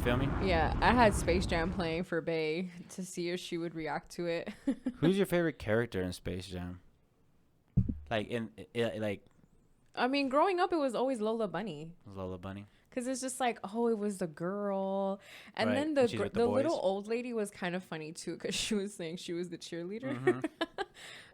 feel me? Yeah, I had Space Jam playing for Bae to see if she would react to it. Who's your favorite character in Space Jam? Like like I mean, growing up, it was always Lola Bunny. Lola Bunny. Because it's just like, oh, it was the girl. And Right, then and the she's with the the little boys. old lady was kind of funny, too, because she was saying she was the cheerleader. Mhm.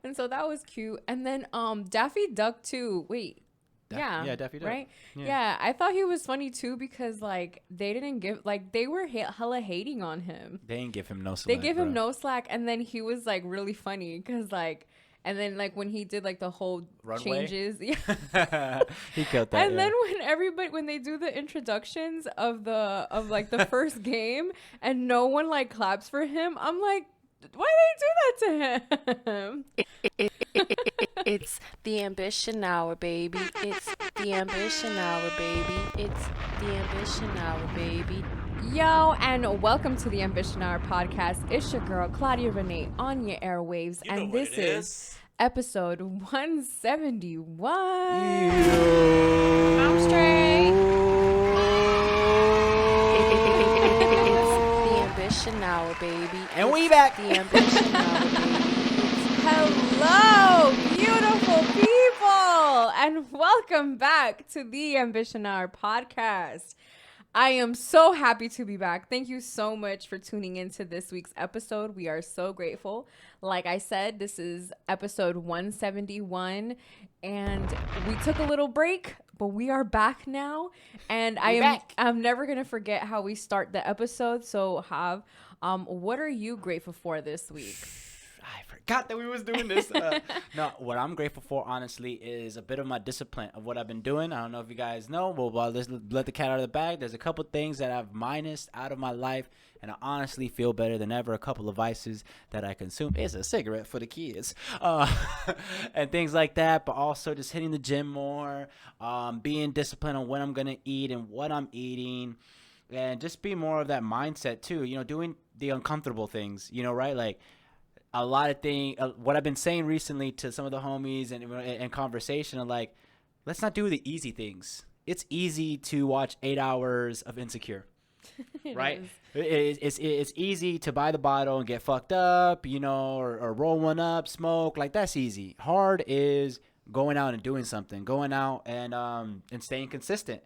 And so that was cute. And then Daffy Duck, too. Wait. Yeah, Daffy Duck. Right? Yeah. Yeah, I thought he was funny, too, because, like, they didn't give, like, they were hella hating on him. They didn't give him no slack. They gave him bro. no slack. And then he was, like, really funny because, like, and then, like, when he did, like, the whole Runway? changes. Yeah. He killed that. And then when they do the introductions of the first game and no one like claps for him, I'm like, why do they do that to him? It's the ambition hour, baby. It's the ambition hour, baby. It's the ambition hour, baby. Yo, and welcome to the Ambition Hour podcast. It's your girl Claudia Renee on your airwaves, and this is episode 171. I'm straight. It's the ambition hour, baby. And we back. The ambition hour, baby. Hello, beautiful people, and welcome back to the Ambition Hour podcast. I am so happy to be back. Thank you so much for tuning into this week's episode. We are so grateful. Like I said, this is episode 171, and we took a little break, but we are back now. And I'm never gonna forget how we start the episode. So, what are you grateful for this week? I forgot that we was doing this. No, what I'm grateful for, honestly, is a bit of my discipline of what I've been doing. I don't know if you guys know, but while let's let the cat out of the bag, there's a couple things that I've minused out of my life, and I honestly feel better than ever. A couple of vices that I consume is a cigarette for the kids, and things like that, but also just hitting the gym more, being disciplined on when I'm going to eat and what I'm eating, and just be more of that mindset, too, you know, doing the uncomfortable things, you know, right? Like, a lot of things, what I've been saying recently to some of the homies and conversation are like, let's not do the easy things. It's easy to watch 8 hours of Insecure, right? It's easy to buy the bottle and get fucked up, you know, or roll one up, smoke. Like, that's easy. Hard is going out and doing something, going out and staying consistent,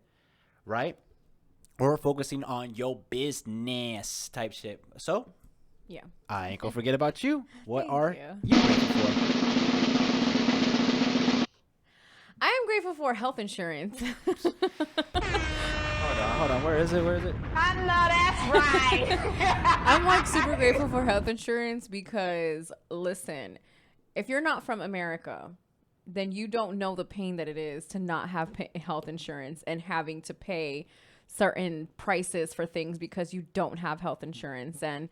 right? Or focusing on your business type shit. So, Yeah. I ain't gonna forget about you. What Thank are you. you grateful for? I am grateful for health insurance. Hold on. Where is it? I know that's right. I'm like super grateful for health insurance because, listen, if you're not from America, then you don't know the pain that it is to not have health insurance and having to pay certain prices for things because you don't have health insurance. And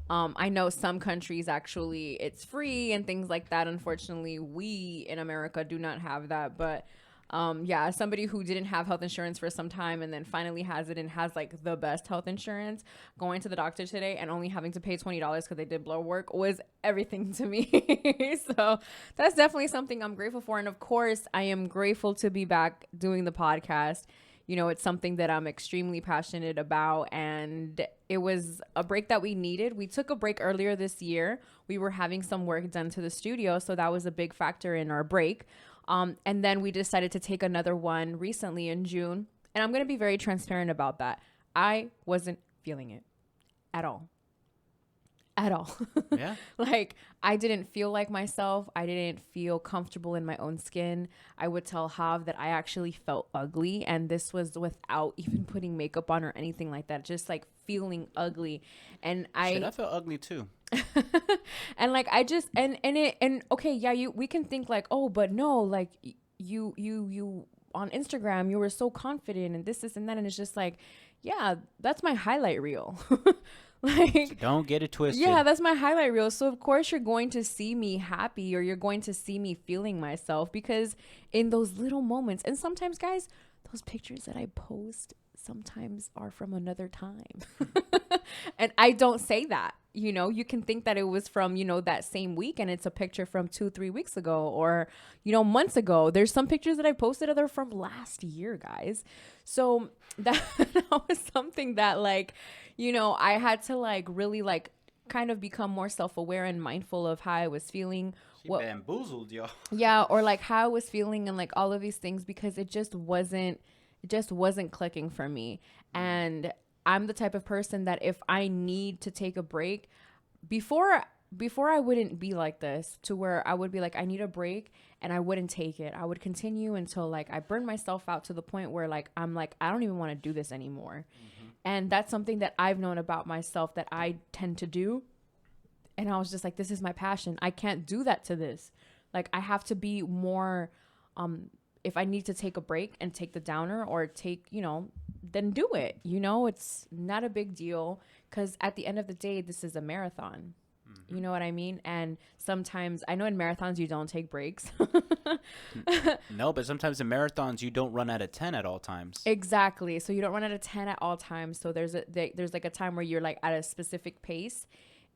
I know some countries actually it's free and things like that. Unfortunately, we in America do not have that. But yeah, as somebody who didn't have health insurance for some time and then finally has it and has like the best health insurance, going to the doctor today and only having to pay $20 because they did blood work was everything to me. So that's definitely something I'm grateful for. And of course, I am grateful to be back doing the podcast. You know, it's something that I'm extremely passionate about, and it was a break that we needed. We took a break earlier this year. We were having some work done to the studio, so that was a big factor in our break. And then we decided to take another one recently in June, and I'm going to be very transparent about that. I wasn't feeling it at all. At all. Yeah. Like, I didn't feel like myself. I didn't feel comfortable in my own skin. I would tell Hav that I actually felt ugly. And this was without even putting makeup on or anything like that. Just like feeling ugly. And I felt ugly too. and like, I just, and okay, yeah, we can think like, oh, but no, like you on Instagram, you were so confident and this and that. And it's just like, yeah, that's my highlight reel. Like, don't get it twisted. Yeah, that's my highlight reel. So of course you're going to see me happy or you're going to see me feeling myself because in those little moments, and sometimes guys, those pictures that I post, sometimes are from another time. And I don't say that. You know, you can think that it was from, you know, that same week, and it's a picture from 2-3 weeks ago, or, you know, months ago. There's some pictures that I posted that are from last year, guys. So that was something that, like, you know, I had to like really like kind of become more self-aware and mindful of how I was feeling. She bamboozled y'all. Yeah, or like how I was feeling and like all of these things, because it just wasn't clicking for me. And I'm the type of person that if I need to take a break, before I wouldn't be like this, to where I would be like, I need a break, and I wouldn't take it. I would continue until like I burn myself out to the point where like I'm like, I don't even want to do this anymore. And that's something that I've known about myself that I tend to do. And I was just like, this is my passion. I can't do that to this. Like, I have to be more, if I need to take a break and take the downer or take, you know, then do it. You know, it's not a big deal, because at the end of the day, this is a marathon. You know what I mean? And sometimes, I know in marathons you don't take breaks. No, but sometimes in marathons you don't run out of 10 at all times. Exactly. So you don't run out of 10 at all times. So there's like a time where you're like at a specific pace,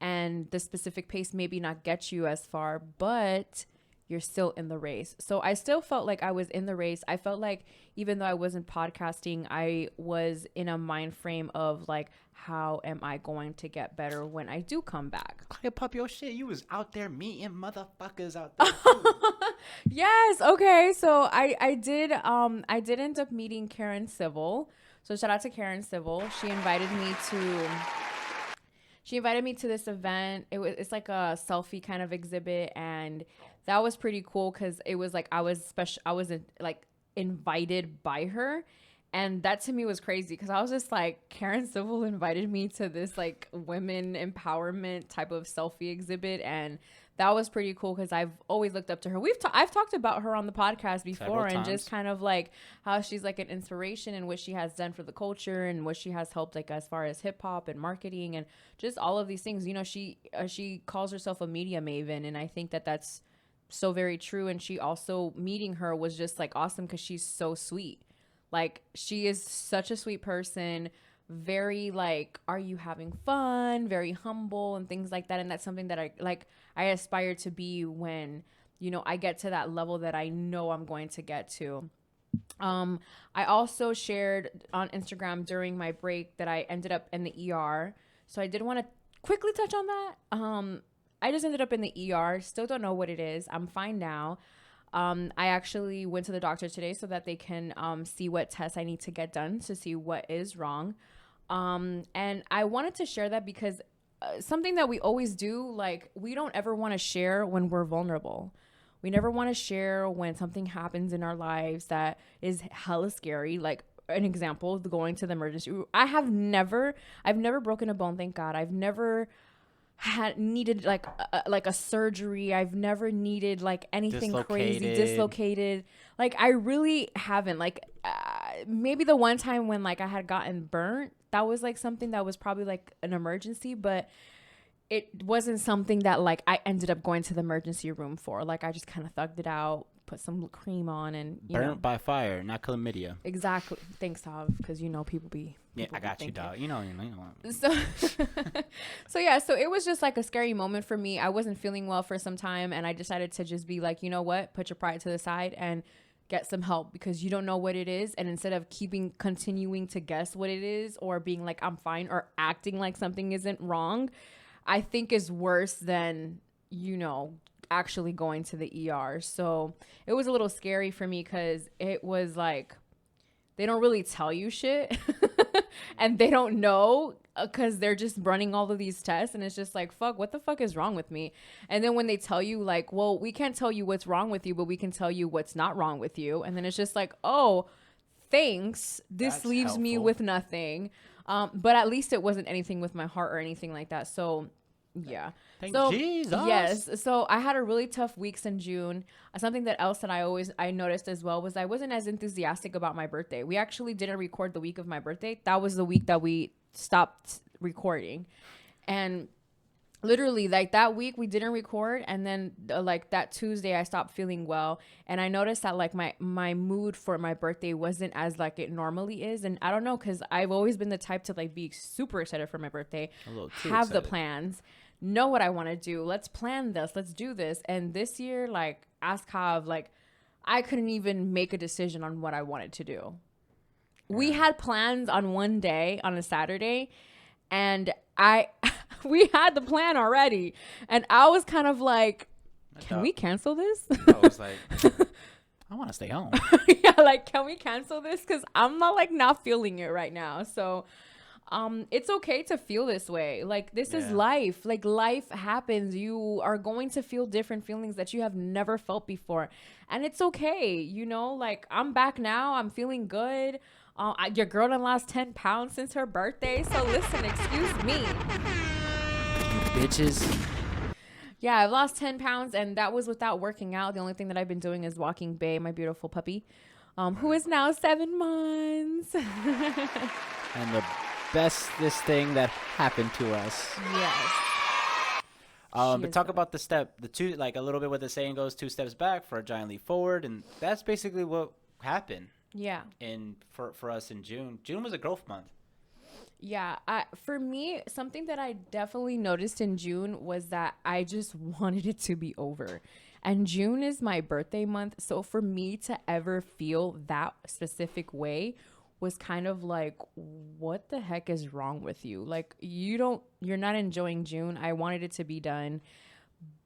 and the specific pace maybe not get you as far, but you're still in the race. So I still felt like I was in the race. I felt like even though I wasn't podcasting, I was in a mind frame of like, how am I going to get better when I do come back? Claudia, pop your shit. You was out there meeting motherfuckers out there too. Yes. Okay. So I did end up meeting Karen Civil. So shout out to Karen Civil. She invited me to this event. It's like a selfie kind of exhibit, and that was pretty cool, because it was like I was like invited by her. And that to me was crazy, because I was just like, Karen Civil invited me to this like women empowerment type of selfie exhibit. And that was pretty cool, because I've always looked up to her. I've talked about her on the podcast before, and just kind of like how she's like an inspiration in what she has done for the culture and what she has helped like as far as hip hop and marketing and just all of these things. You know, she calls herself a media maven, and I think that that's so very true. And she also, meeting her was just like awesome, because she's so sweet. Like, she is such a sweet person, very like, are you having fun, very humble and things like that. And that's something that I aspire to be when, you know, I get to that level that I know I'm going to get to. I also shared on Instagram during my break that I ended up in the ER. So I did want to quickly touch on that. I just ended up in the ER. Still don't know what it is. I'm fine now. I actually went to the doctor today so that they can see what tests I need to get done to see what is wrong. And I wanted to share that because something that we always do, like, we don't ever want to share when we're vulnerable. We never want to share when something happens in our lives that is hella scary. Like, an example, going to the emergency room. I've never broken a bone, thank God. I've never needed like a surgery. I've never needed like anything crazy, dislocated. Like, I really haven't. Like, maybe the one time when like I had gotten burnt, that was like something that was probably like an emergency, but it wasn't something that like I ended up going to the emergency room for. Like, I just kind of thugged it out, put some cream on, and burnt by fire, not chlamydia. Exactly. Thanks, Tav, because you know people be. Yeah, I got you, dog. You know. So, so it was just like a scary moment for me. I wasn't feeling well for some time, and I decided to just be like, you know what, put your pride to the side and get some help, because you don't know what it is. And instead of continuing to guess what it is, or being like, I'm fine, or acting like something isn't wrong, I think is worse than, you know, actually going to the ER. So it was a little scary for me, because it was like, they don't really tell you shit and they don't know, because they're just running all of these tests, and it's just like, fuck, what the fuck is wrong with me? And then when they tell you like, well, we can't tell you what's wrong with you, but we can tell you what's not wrong with you. And then it's just like, oh, thanks. This That's leaves helpful. me with nothing. But at least it wasn't anything with my heart or anything like that. So yeah. Thank so Jesus. yes. So I had a really tough weeks in June. Something that else that I noticed as well was I wasn't as enthusiastic about my birthday. We actually didn't record the week of my birthday. That was the week that we stopped recording. And literally like that week we didn't record, and then like that Tuesday I stopped feeling well, and I noticed that like my mood for my birthday wasn't as like it normally is. And I don't know, because I've always been the type to like be super excited for my birthday, have the plans, know what I want to do, let's plan this, let's do this. And this year, like ask Kav, like I couldn't even make a decision on what I wanted to do. We had plans on one day on a Saturday, and we had the plan already, and I was kind of like, can we cancel this? I was like, I want to stay home. Yeah, like, can we cancel this? Because I'm not feeling it right now. So it's okay to feel this way. Like, this is life. Like, life happens. You are going to feel different feelings that you have never felt before, and it's okay. You know, like, I'm back now. I'm feeling good. Your girl done lost 10 pounds since her birthday. So listen, excuse me. Bitches. Yeah, I've lost 10 pounds, and that was without working out. The only thing that I've been doing is walking Bay, my beautiful puppy, who is now 7 months. And the bestest thing that happened to us. Yes. But talk about the two, like a little bit what the saying goes, 2 steps back for a giant leap forward. And that's basically what happened. Yeah. For us in June. June was a growth month. Yeah, for me, something that I definitely noticed in June was that I just wanted it to be over. And June is my birthday month. So for me to ever feel that specific way was kind of like, what the heck is wrong with you? Like, you're not enjoying June. I wanted it to be done.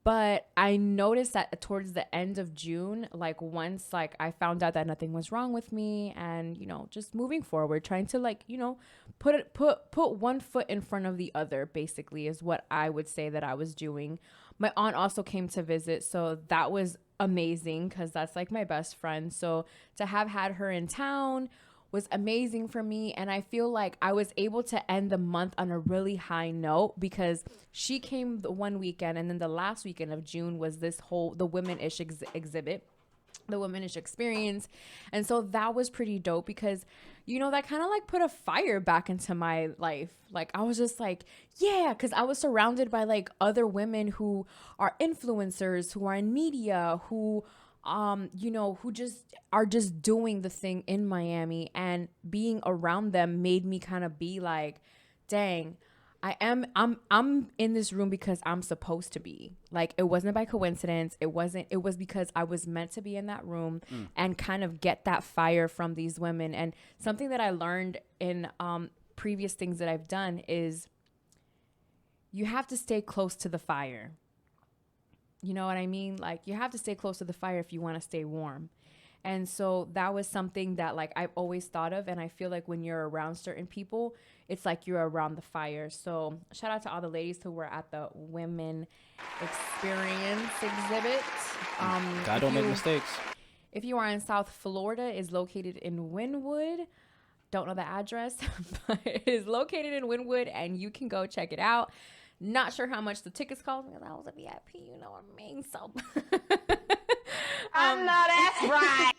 But I noticed that towards the end of June, like once like I found out that nothing was wrong with me, and, you know, just moving forward, trying to like, you know, put one foot in front of the other, basically, is what I would say that I was doing. My aunt also came to visit, so that was amazing because that's like my best friend. So to have had her in town was amazing for me, and I feel like I was able to end the month on a really high note because she came the one weekend, and then the last weekend of June was the Womanish exhibit, the Womanish experience. And so that was pretty dope because, you know, that kind of like put a fire back into my life. Like, I was just like, yeah, because I was surrounded by like other women who are influencers, who are in media, who you know, who just are just doing the thing in Miami, and being around them made me kind of be like, dang, I'm in this room because I'm supposed to be. Like, it wasn't by coincidence. It was because I was meant to be in that room and kind of get that fire from these women. And something that I learned in previous things that I've done is you have to stay close to the fire. You know what I mean? Like, you have to stay close to the fire if you want to stay warm. And so that was something that like I've always thought of. And I feel like when you're around certain people, it's like you're around the fire. So shout out to all the ladies who were at the Women Experience exhibit. God don't make mistakes. If you are in South Florida, it's located in Wynwood. Don't know the address, but it is located in Wynwood, and you can go check it out. Not sure how much the tickets cost because I was a VIP, you know what I mean? So I know that's right.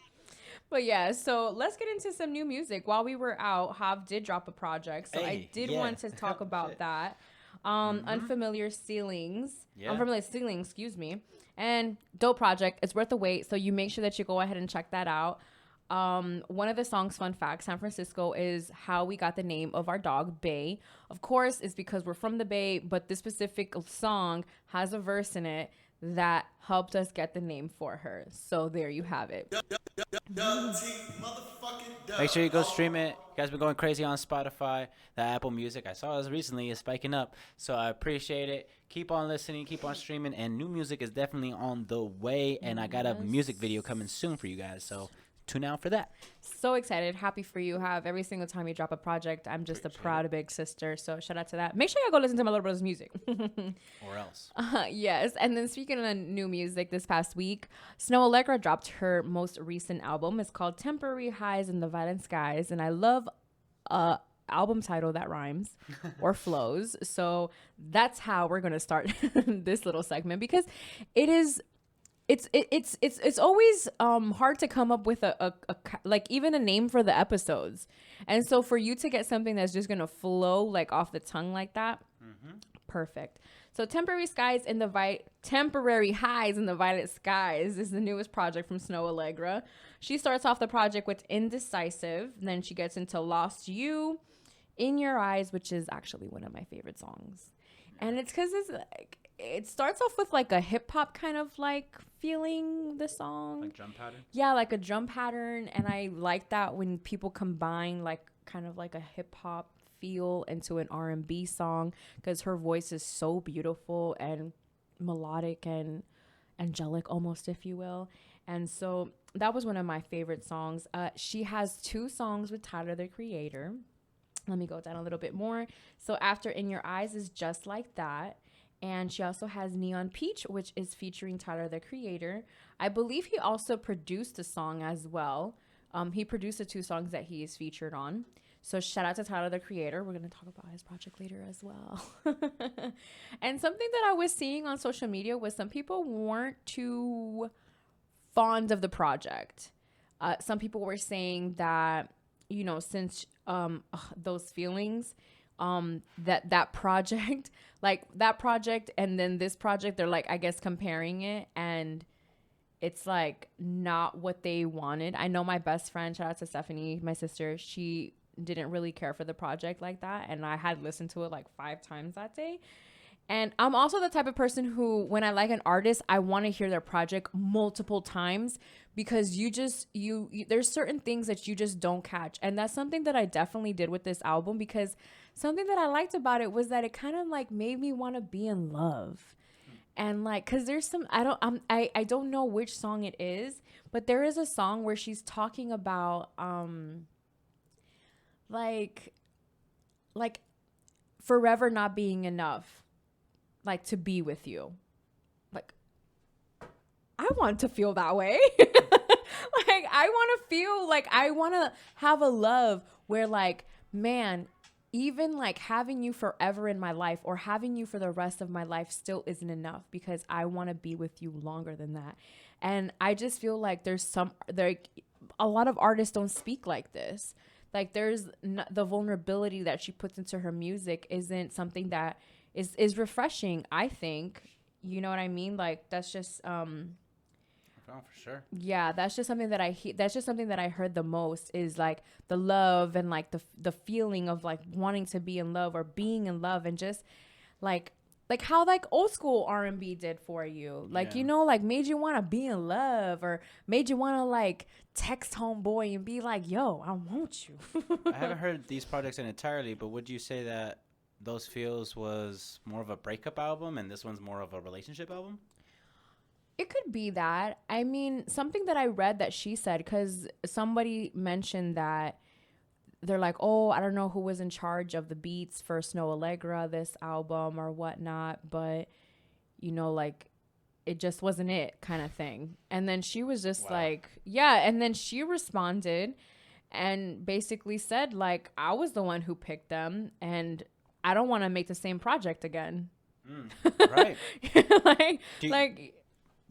But yeah, so let's get into some new music. While we were out, Hav did drop a project, so I did want to talk about that. Unfamiliar Ceilings. Unfamiliar Ceilings, excuse me. And dope project. It's worth the wait, so you make sure that you go ahead and check that out. One of the songs, fun fact, San Francisco is how we got the name of our dog, Bay. Of course, it's because we're from the Bay, but this specific song has a verse in it that helped us get the name for her. So there you have it. Make sure you go stream it. You guys been going crazy on Spotify. The Apple Music, I saw this recently, is spiking up. So I appreciate it. Keep on listening, keep on streaming, and new music is definitely on the way. And I got a music video coming soon for you guys. So tune out for that. So excited. Happy for you. Have every single time you drop a project. I'm just a proud big sister. So shout out to that. Make sure you go listen to my little brother's music. Or else. Yes. And then speaking of new music, this past week, Snow Allegra dropped her most recent album. It's called Temporary Highs in the Violent Skies. And I love album title that rhymes or flows. So that's how we're going to start this little segment, because it's always hard to come up with a like even a name for the episodes. And so for you to get something that's just gonna flow like off the tongue like that, perfect. So Temporary Highs in the Violet Skies is the newest project from Snoh Aalegra. She starts off the project with Indecisive, then she gets into Lost You, In Your Eyes, which is actually one of my favorite songs. And it's because it's like, it starts off with like a hip hop kind of like feeling, the song. Like drum pattern? Yeah, like a drum pattern. And I like that when people combine like kind of like a hip hop feel into an R&B song, because her voice is so beautiful and melodic and angelic almost, if you will. And so that was one of my favorite songs. She has 2 songs with Tyler, the Creator. Let me go down a little bit more. So after In Your Eyes is Just Like That. And she also has Neon Peach, which is featuring Tyler, the Creator. I believe he also produced a song as well. He produced the 2 songs that he is featured on. So shout out to Tyler, the Creator. We're going to talk about his project later as well. And something that I was seeing on social media was some people weren't too fond of the project. Some people were saying that, you know, since those feelings, that project, like that project and then this project, they're like, I guess, comparing it, and it's like not what they wanted. I know my best friend, shout out to Stephanie, my sister, she didn't really care for the project like that, and I had listened to it like 5 times that day. And I'm also the type of person who, when I like an artist, I want to hear their project multiple times, because you there's certain things that you just don't catch. And that's something that I definitely did with this album, because something that I liked about it was that it kind of like made me want to be in love. And like, cause there's some, I don't know which song it is, but there is a song where she's talking about, like forever not being enough, like to be with you. Like, I want to feel that way. Like, I want to feel like I want to have a love where like, man, even like having you forever in my life or having you for the rest of my life still isn't enough, because I want to be with you longer than that. And I just feel like a lot of artists don't speak like this. Like, the vulnerability that she puts into her music isn't something that is refreshing, I think. You know what I mean? Like, that's just Oh, for sure. yeah, that's just something that that's just something that I heard the most, is like the love and like the feeling of like wanting to be in love or being in love, and just like how like old school R&B did for you, like, you know, like made you want to be in love, or made you want to like text homeboy and be like, yo, I want you. I haven't heard these projects in entirely, but would you say that Those Feels was more of a breakup album and this one's more of a relationship album? It could be that. I mean, something that I read that she said, because somebody mentioned that they're like, oh, I don't know who was in charge of the beats for Snoh Aalegra, this album or whatnot, but, you know, like, it just wasn't it kind of thing. And then she was just like, yeah. And then she responded and basically said, like, I was the one who picked them, and I don't want to make the same project again. Right.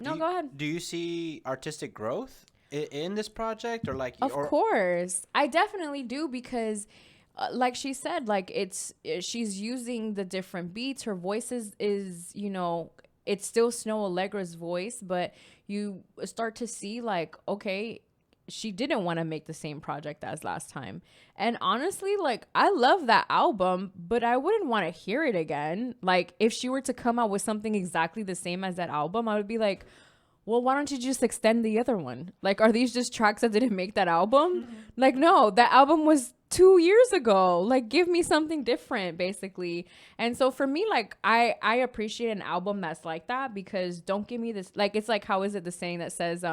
No, go ahead. Do you see artistic growth in this project, or like? Of course, I definitely do, because, like she said, like she's using the different beats. Her voice is, you know, it's still Snoh Aalegra's voice, but you start to see like, okay, she didn't want to make the same project as last time. And honestly, like, I love that album, but I wouldn't want to hear it again. Like, if she were to come out with something exactly the same as that album, I would be like, well, why don't you just extend the other one? Like, are these just tracks that didn't make that album? Mm-hmm. Like, no, that album was 2 years ago. Like, give me something different, basically. And so for me, like, I appreciate an album that's like that, because don't give me this, like, it's like, how is it the saying that says,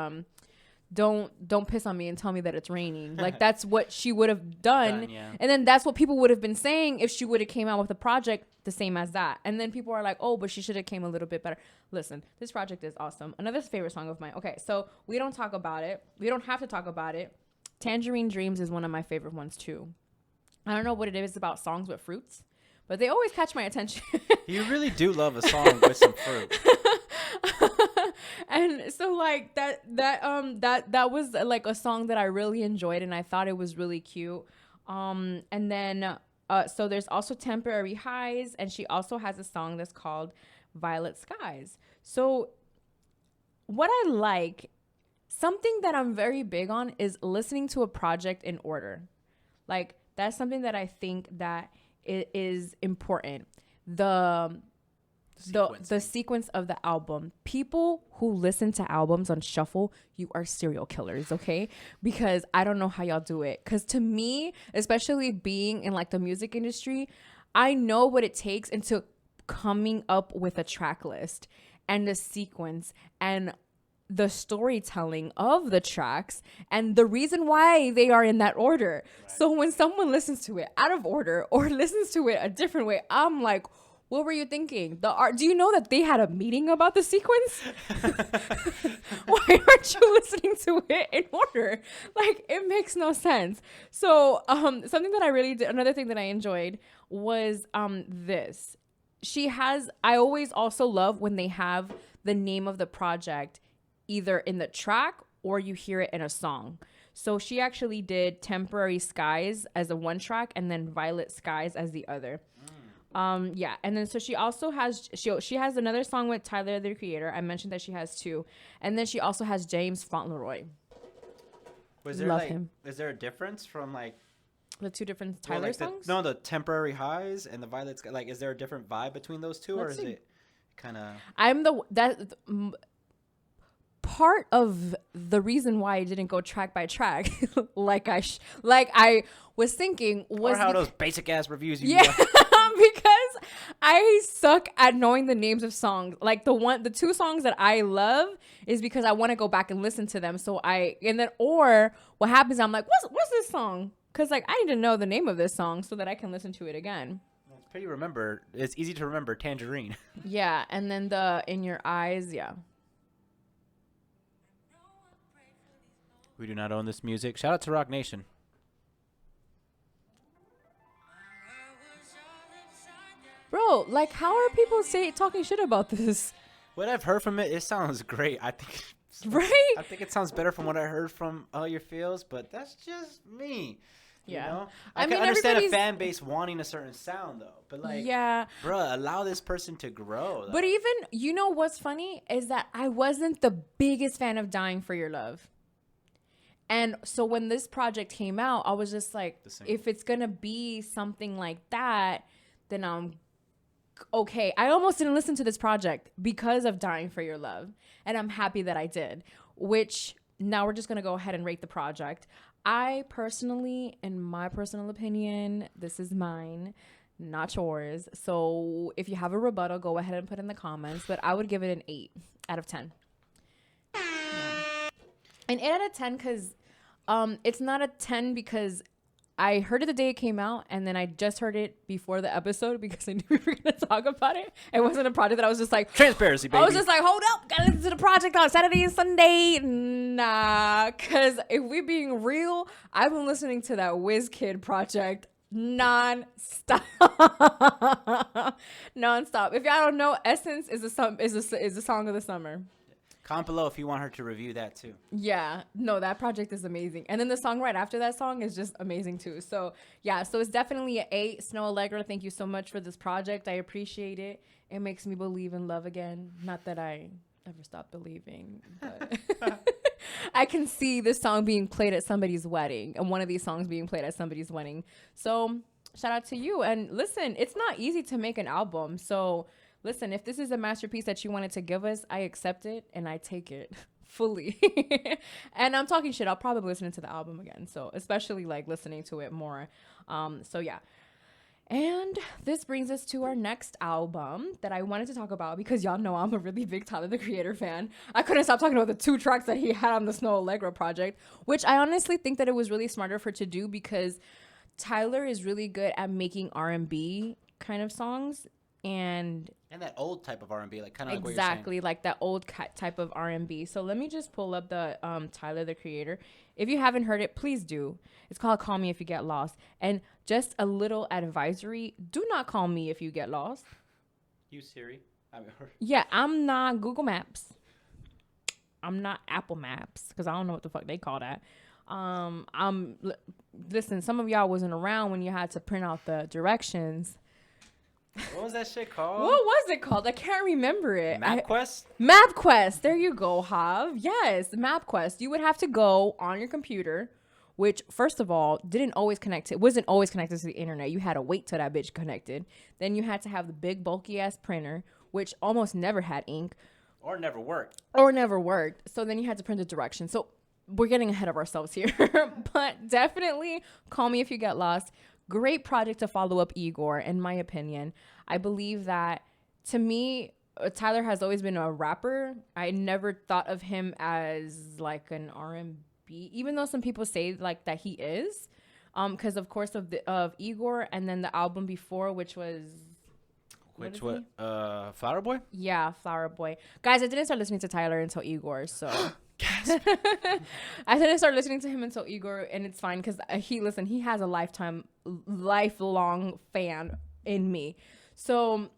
don't piss on me and tell me that it's raining. Like, that's what she would have done. Yeah. And then that's what people would have been saying if she would have came out with a project the same as that. And then people are like, oh, but she should have came a little bit better. Listen, this project is awesome. Another favorite song of mine. Okay, so we don't talk about it. We don't have to talk about it. Tangerine Dreams is one of my favorite ones too. I don't know what it is about songs with fruits, but they always catch my attention. You really do love a song with some fruit. And so like that was like a song that I really enjoyed, and I thought it was really cute. And then So there's also Temporary Highs, and she also has a song that's called Violet Skies. So what I like, something that I'm very big on is listening to a project in order. Like, that's something that I think that it is important. The sequence of the album. People who listen to albums on shuffle, you are serial killers, okay? Because I don't know how y'all do it. Because to me, especially being in like the music industry, I know what it takes into coming up with a track list and the sequence and the storytelling of the tracks and the reason why they are in that order. Right. So when someone listens to it out of order or listens to it a different way, I'm like, what were you thinking? Do you know that they had a meeting about the sequence? Why aren't you listening to it in order? Like, it makes no sense. So something that I really did, another thing that I enjoyed was this. I always also love when they have the name of the project either in the track or you hear it in a song. So she actually did Temporary Skies as a one track and then Violet Skies as the other. Yeah, and then so she also has she has another song with Tyler, the Creator. I mentioned that she has two, and then she also has James Fauntleroy. Love him. Is there a difference from like the two different Tyler songs? The Temporary Highs and the Violet Sky. Like, is there a different vibe between those two, or is it kind of? Part of the reason why I didn't go track by track, like I was thinking, was or how those basic ass reviews you yeah. Because I suck at knowing the names of songs. Like the two songs that I love is because I want to go back and listen to them. Or what happens, I'm like, what's this song? Because like I need to know the name of this song so that I can listen to it again. It's easy to remember. Tangerine. Yeah, and then the In Your Eyes, yeah. We do not own this music. Shout out to Rock Nation. Bro, like, how are people talking shit about this? What I've heard from it sounds great. I think, right? I think it sounds better from what I heard from All Your Feels, but that's just me. Yeah. You know? I can understand a fan base wanting a certain sound, though. But, like, yeah, bruh, allow this person to grow. Though. But even, you know what's funny is that I wasn't the biggest fan of Dying for Your Love. And so when this project came out, I was just like, if it's going to be something like that, then I'm okay. I almost didn't listen to this project because of Dying for Your Love. And I'm happy that I did, which now we're just going to go ahead and rate the project. I personally, in my personal opinion, this is mine, not yours. So if you have a rebuttal, go ahead and put in the comments. But I would give it an 8 out of 10. Yeah. An 8 out of 10 because it's not a 10 because I heard it the day it came out, and then I just heard it before the episode because I knew we were going to talk about it. It wasn't a project that I was just like... Transparency, baby. I was just like, hold up, gotta listen to the project on Saturday and Sunday. Nah, because if we're being real, I've been listening to that WizKid project non-stop. Non-stop. If y'all don't know, Essence is a song of the summer. Comment below if you want her to review that too. Yeah, no, that project is amazing. And then the song right after that song is just amazing too. So yeah, so it's definitely an 8. Snow Allegra, thank you so much for this project. I appreciate it. It makes me believe in love again. Not that I ever stopped believing, but I can see this song being played at somebody's wedding and one of these songs being played at somebody's wedding. So shout out to you. And listen, it's not easy to make an album. So listen, if this is a masterpiece that you wanted to give us, I accept it and I take it fully. And I'm talking shit. I'll probably listen to the album again. So especially like listening to it more. So yeah. And this brings us to our next album that I wanted to talk about because y'all know I'm a really big Tyler, the Creator fan. I couldn't stop talking about the 2 tracks that he had on the Snow Allegra project, which I honestly think that it was really smarter for to do because Tyler is really good at making R&B kind of songs. And that old type of R&B, like kind of like exactly like that old type of R&B. So let me just pull up the Tyler, the Creator. If you haven't heard it, please do. It's called Call Me If You Get Lost. And just a little advisory, do not call me if you get lost. Use Siri. Yeah, I'm not Google Maps. I'm not Apple Maps because I don't know what the fuck they call that. Listen, some of y'all wasn't around when you had to print out the directions. What was that shit called? What was it called? I can't remember it. MapQuest? MapQuest. There you go, Hav. Yes, MapQuest. You would have to go on your computer, which, first of all, wasn't always connected to the internet. You had to wait till that bitch connected. Then you had to have the big, bulky-ass printer, which almost never had ink. Or never worked. So then you had to print the directions. So we're getting ahead of ourselves here. But definitely call me if you get lost. Great project to follow up Igor, in my opinion. I believe that, to me, Tyler has always been a rapper. I never thought of him as like an R&B, even though some people say like that he is, because of course of Igor, and then the album before, which was Flower Boy? Yeah, Flower Boy. Guys, I didn't start listening to Tyler until Igor, so I didn't start listening to him until Igor, and it's fine because he has a lifelong fan in me. So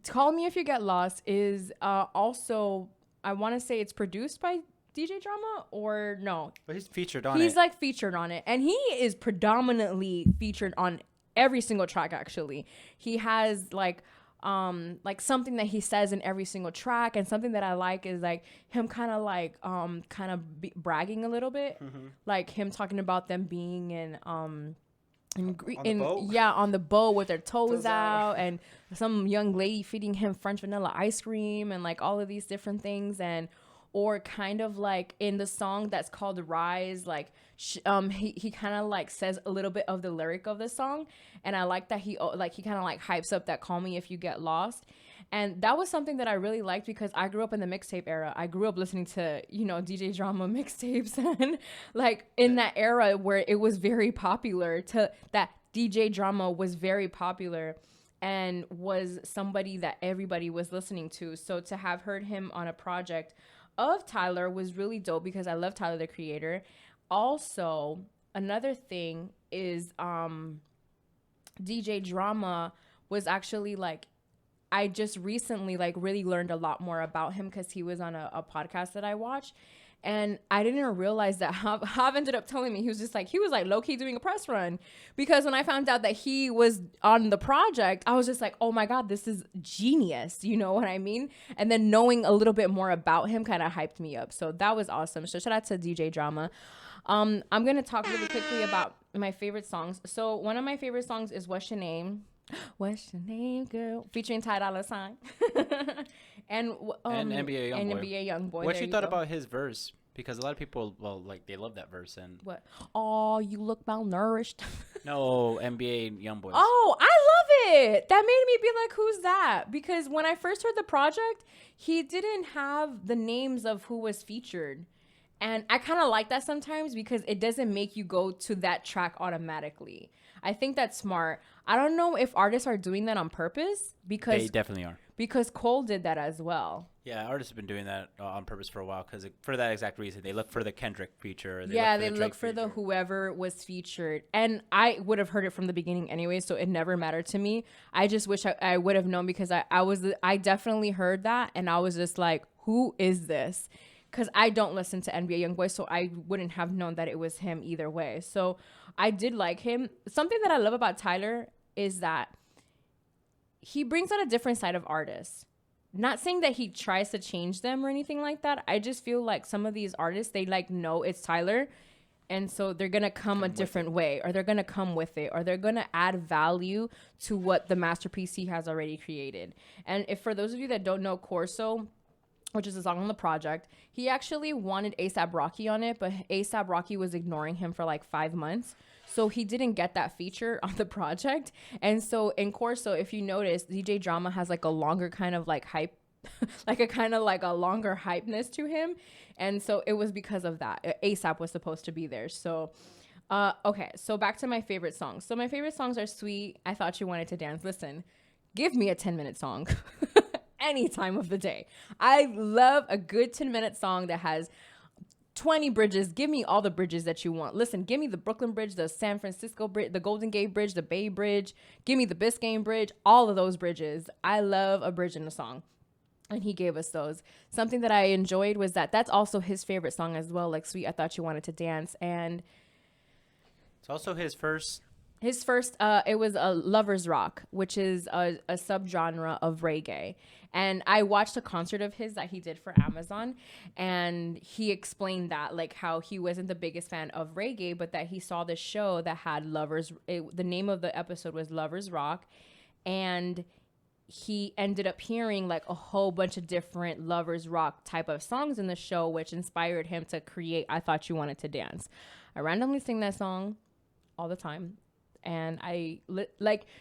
Call Me If You Get Lost is also, I want to say it's produced by DJ Drama, or no, but he's featured on it. He's like featured on it, and he is predominantly featured on every single track. Actually, he has like something that he says in every single track, and something that I like is like him kind of bragging a little bit, like him talking about them being on the boat with their toes out, and some young lady feeding him French vanilla ice cream, and like all of these different things, or kind of like in the song that's called Rise, like he kind of like says a little bit of the lyric of the song, and I like that he kind of like hypes up that Call Me If You Get Lost. And that was something that I really liked because I grew up in the mixtape era. I grew up listening to, DJ Drama mixtapes, and like in that era where it was very popular, that DJ Drama was very popular and was somebody that everybody was listening to. So to have heard him on a project of Tyler was really dope because I love Tyler, the creator. Also, another thing is DJ Drama was actually like, I just recently like really learned a lot more about him because he was on a podcast that I watched, and I didn't realize that Hav ended up telling me he was like low-key doing a press run, because when I found out that he was on the project, I was just like, oh my God, this is genius. You know what I mean? And then knowing a little bit more about him kind of hyped me up. So that was awesome. So shout out to DJ Drama. I'm going to talk really quickly about my favorite songs. So one of my favorite songs is What's Your Name? What's your name, girl? Featuring Ty Dolla $ign. and NBA Youngboy. And NBA Youngboy. What you thought about his verse? Because a lot of people, they love that verse. And what? Oh, you look malnourished. No, NBA Youngboy. Oh, I love it. That made me be like, who's that? Because when I first heard the project, he didn't have the names of who was featured. And I kind of like that sometimes because it doesn't make you go to that track automatically. I think that's smart. I don't know if artists are doing that on purpose, because they definitely are. Because Cole did that as well. Yeah, artists have been doing that on purpose for a while for that exact reason. They look for the Kendrick feature. They look for the whoever was featured. And I would have heard it from the beginning anyway, so it never mattered to me. I just wish I would have known, because I definitely heard that, and I was just like, who is this? Because I don't listen to NBA Youngboy, so I wouldn't have known that it was him either way. So I did like him. Something that I love about Tyler is that he brings out a different side of artists. Not saying that he tries to change them or anything like that. I just feel like some of these artists, they like know it's Tyler, and so they're going to come a different way, or they're going to come with it, or they're going to add value to what the masterpiece he has already created. And if for those of you that don't know Corso, which is a song on the project, he actually wanted A$AP Rocky on it, but A$AP Rocky was ignoring him for like 5 months. So he didn't get that feature on the project. And so in Corso, if you notice, DJ Drama has like a longer kind of like hype, like a longer hypeness to him. And so it was because of that. A$AP was supposed to be there. So, okay. So back to my favorite songs. So my favorite songs are Sweet, I Thought You Wanted to Dance. Listen, give me a 10-minute song. Any time of the day. I love a good 10-minute song that has 20 bridges. Give me all the bridges that you want. Listen, give me the Brooklyn Bridge, the San Francisco Bridge, the Golden Gate Bridge, the Bay Bridge. Give me the Biscayne Bridge, all of those bridges. I love a bridge in a song. And he gave us those. Something that I enjoyed was that's also his favorite song as well, like Sweet I Thought You Wanted to Dance. And it's also his first, it was a Lover's Rock, which is a subgenre of reggae. And I watched a concert of his that he did for Amazon, and he explained that, like, how he wasn't the biggest fan of reggae, but that he saw this show that had the name of the episode was Lover's Rock, and he ended up hearing like a whole bunch of different Lover's Rock type of songs in the show, which inspired him to create I Thought You Wanted to Dance. I randomly sing that song all the time. And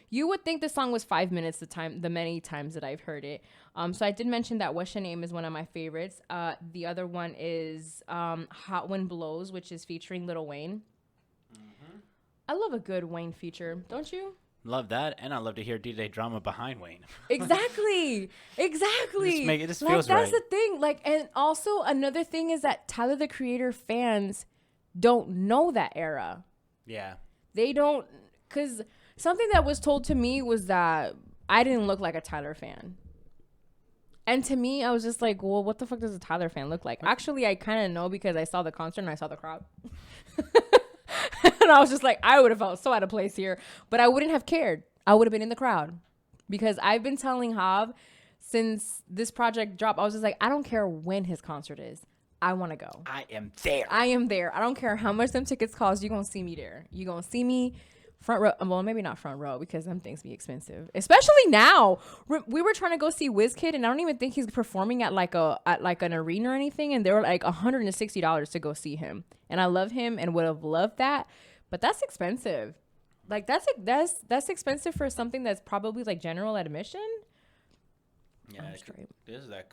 you would think the song was 5 minutes the many times that I've heard it. So I did mention that What's Your Name is one of my favorites. The other one is Hot Wind Blows, which is featuring Lil Wayne. Mm-hmm. I love a good Wayne feature, don't you? Love that, and I love to hear DJ drama behind Wayne. Exactly. It just feels right. That's the thing. Like, and also another thing is that Tyler the Creator fans don't know that era. Yeah. They don't, because something that was told to me was that I didn't look like a Tyler fan. And to me, I was just like, well, what the fuck does a Tyler fan look like? Actually, I kind of know because I saw the concert and I saw the crowd. And I was just like, I would have felt so out of place here, but I wouldn't have cared. I would have been in the crowd because I've been telling Jav since this project dropped. I was just like, I don't care when his concert is. I want to go. I am there. I am there. I don't care how much them tickets cost. You're going to see me there. You're going to see me front row. Well, maybe not front row because them things be expensive, especially now. We were trying to go see WizKid, and I don't even think he's performing at like an arena or anything, and they were like $160 to go see him. And I love him and would have loved that, but that's expensive. Like that's expensive for something that's probably like general admission. Yeah, this is the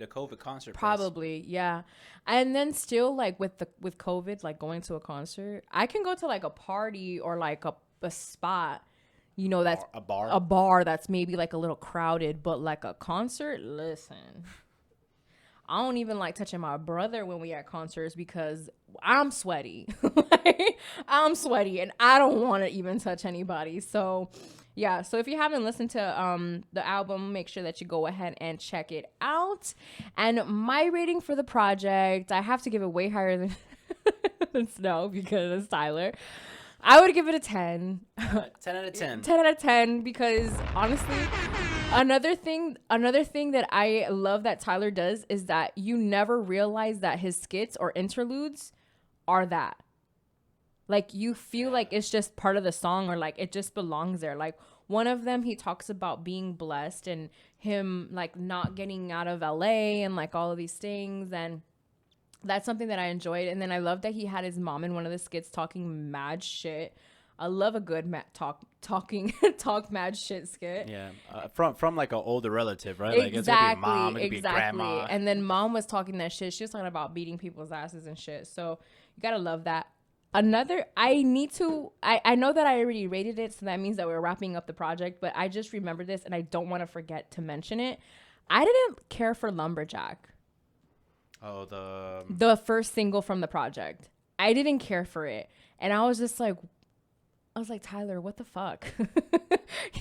COVID concert. Probably, yeah. And then still like with COVID, like going to a concert, I can go to like a party or like a spot, you know, that's a bar that's maybe like a little crowded, but like a concert, listen. I don't even like touching my brother when we at concerts because I'm sweaty. I'm sweaty and I don't want to even touch anybody. So yeah, so if you haven't listened to the album, make sure that you go ahead and check it out. And my rating for the project, I have to give it way higher than SNOH because it's Tyler. I would give it a 10. 10 out of 10. 10 out of 10 because honestly, another thing that I love that Tyler does is that you never realize that his skits or interludes are that. Like you feel like it's just part of the song or like it just belongs there. Like one of them, he talks about being blessed and him like not getting out of LA and like all of these things, and that's something that I enjoyed. And then I love that he had his mom in one of the skits talking mad shit. I love a good talk mad shit skit. Yeah, from like an older relative, right? Exactly, like it's gonna be mom, it could be grandma. And then mom was talking that shit. She was talking about beating people's asses and shit. So you gotta love that. I know that I already rated it, so that means that we're wrapping up the project. But I just remembered this, and I don't want to forget to mention it. I didn't care for Lumberjack. Oh, the first single from the project. I didn't care for it. And I was just like, Tyler, what the fuck?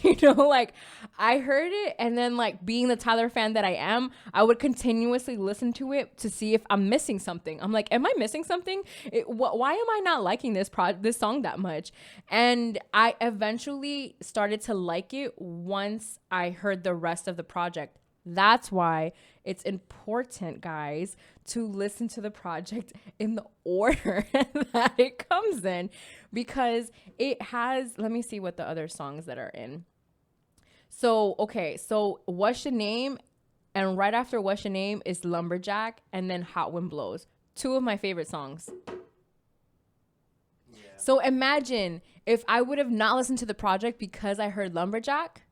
You know, like I heard it, and then like being the Tyler fan that I am, I would continuously listen to it to see if I'm missing something. I'm like, am I missing something? Why am I not liking this song that much? And I eventually started to like it once I heard the rest of the project. That's why it's important, guys, to listen to the project in the order that it comes in, because it has, let me see what the other songs that are in. So, okay, so What's Your Name? And right after What's Your Name is Lumberjack, and then Hot Wind Blows. Two of my favorite songs. Yeah. So imagine if I would have not listened to the project because I heard Lumberjack,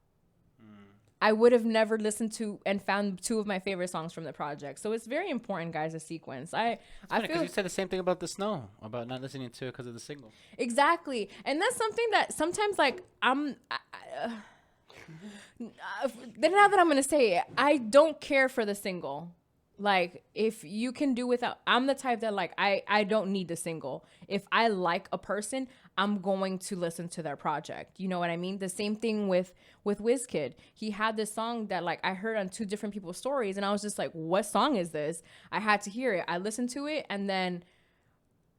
I would have never listened to and found two of my favorite songs from the project. So it's very important, guys, a sequence. I feel because you said the same thing about the SNOH, about not listening to it because of the single. Exactly. And that's something that sometimes like now that I'm going to say it, I don't care for the single. Like if you can do without, I'm the type that like, I don't need the single. If I like a person, I'm going to listen to their project. You know what I mean? The same thing with WizKid. He had this song that like I heard on 2 different people's stories, and I was just like, what song is this? I had to hear it. I listened to it, and then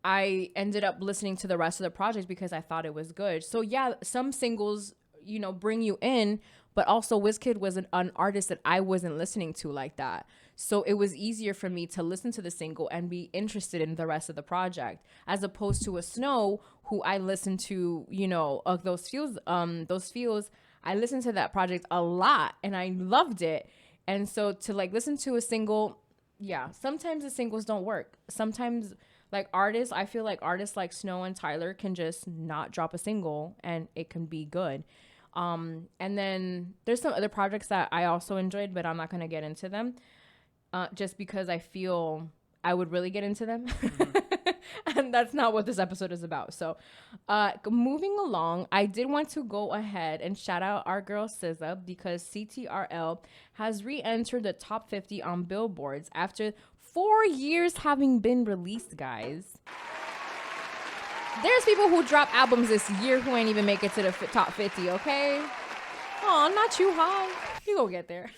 I ended up listening to the rest of the project because I thought it was good. So yeah, some singles, you know, bring you in, but also WizKid was an artist that I wasn't listening to like that. So it was easier for me to listen to the single and be interested in the rest of the project, as opposed to a SNOH who I listened to, you know, those feels. I listened to that project a lot and I loved it. And so to like listen to a single, yeah, sometimes the singles don't work. Sometimes like artists, I feel like artists like SNOH and Tyler can just not drop a single and it can be good. And then there's some other projects that I also enjoyed, but I'm not going to get into them. Just because I feel I would really get into them. And that's not what this episode is about. So moving along, I did want to go ahead and shout out our girl SZA, because CTRL has re-entered the top 50 on billboards after 4 years having been released, guys. There's people who drop albums this year who ain't even make it to the top 50, okay? Oh, not you, huh? You gonna get there.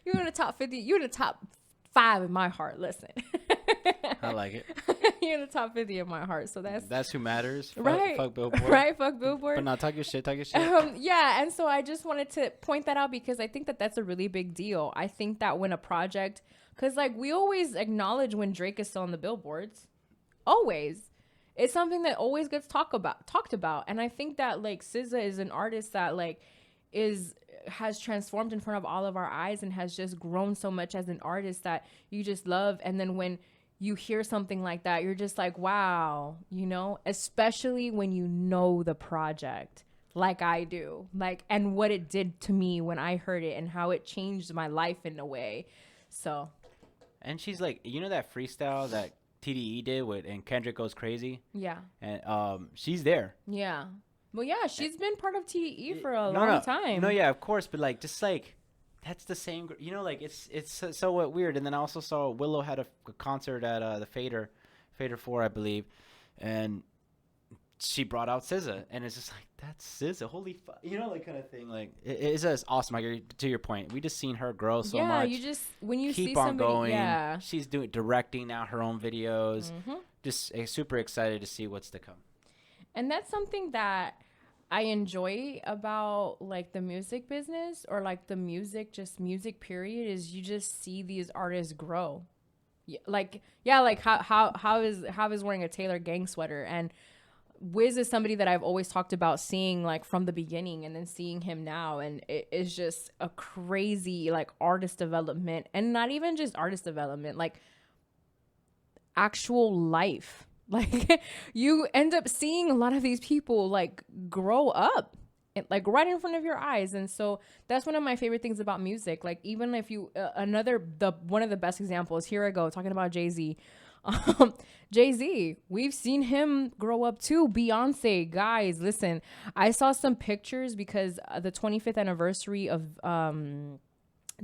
You're in the top 50. You're in the top 5 in my heart. Listen. I like it. You're in the top 50 in my heart. So that's who matters. Right. Fuck Billboard. Right. Fuck Billboard. But now talk your shit. Yeah. And so I just wanted to point that out because I think that that's a really big deal. I think that when a project, because like we always acknowledge when Drake is still on the billboards. Always. It's something that always gets talked about. And I think that like SZA is an artist that like has transformed in front of all of our eyes and has just grown so much as an artist that you just love. And then when you hear something like that, you're just like, wow, you know, especially when you know the project like I do, like, and what it did to me when I heard it and how it changed my life in a way. So. And she's like, you know, that freestyle that TDE did with and Kendrick Goes Crazy? Yeah. And she's there. Yeah. Well, yeah, she's been part of TDE for a long time. No, yeah, of course, but like just like that's the same, you know, like it's so weird. And then I also saw Willow had a concert at the Fader 4, I believe, and she brought out SZA, and it's just like that's SZA, holy fuck, you know, like kind of thing. Like it's just awesome. Like to your point, we just seen her grow so much. Yeah, you just when you keep see on somebody, going. yeah, she's directing now her own videos. Just super excited to see what's to come. And that's something that I enjoy about like the music business or like the music period is you just see these artists grow. Like how is wearing a Taylor gang sweater, and Wiz is somebody that I've always talked about seeing like from the beginning and then seeing him now, and it is just a crazy like artist development, and not even just artist development, like actual life. Like you end up seeing a lot of these people like grow up like right in front of your eyes. And so that's one of my favorite things about music. Like even if you one of the best examples, here I go talking about Jay-Z. Jay-Z, we've seen him grow up too. Beyonce, guys, listen, I saw some pictures because the 25th anniversary of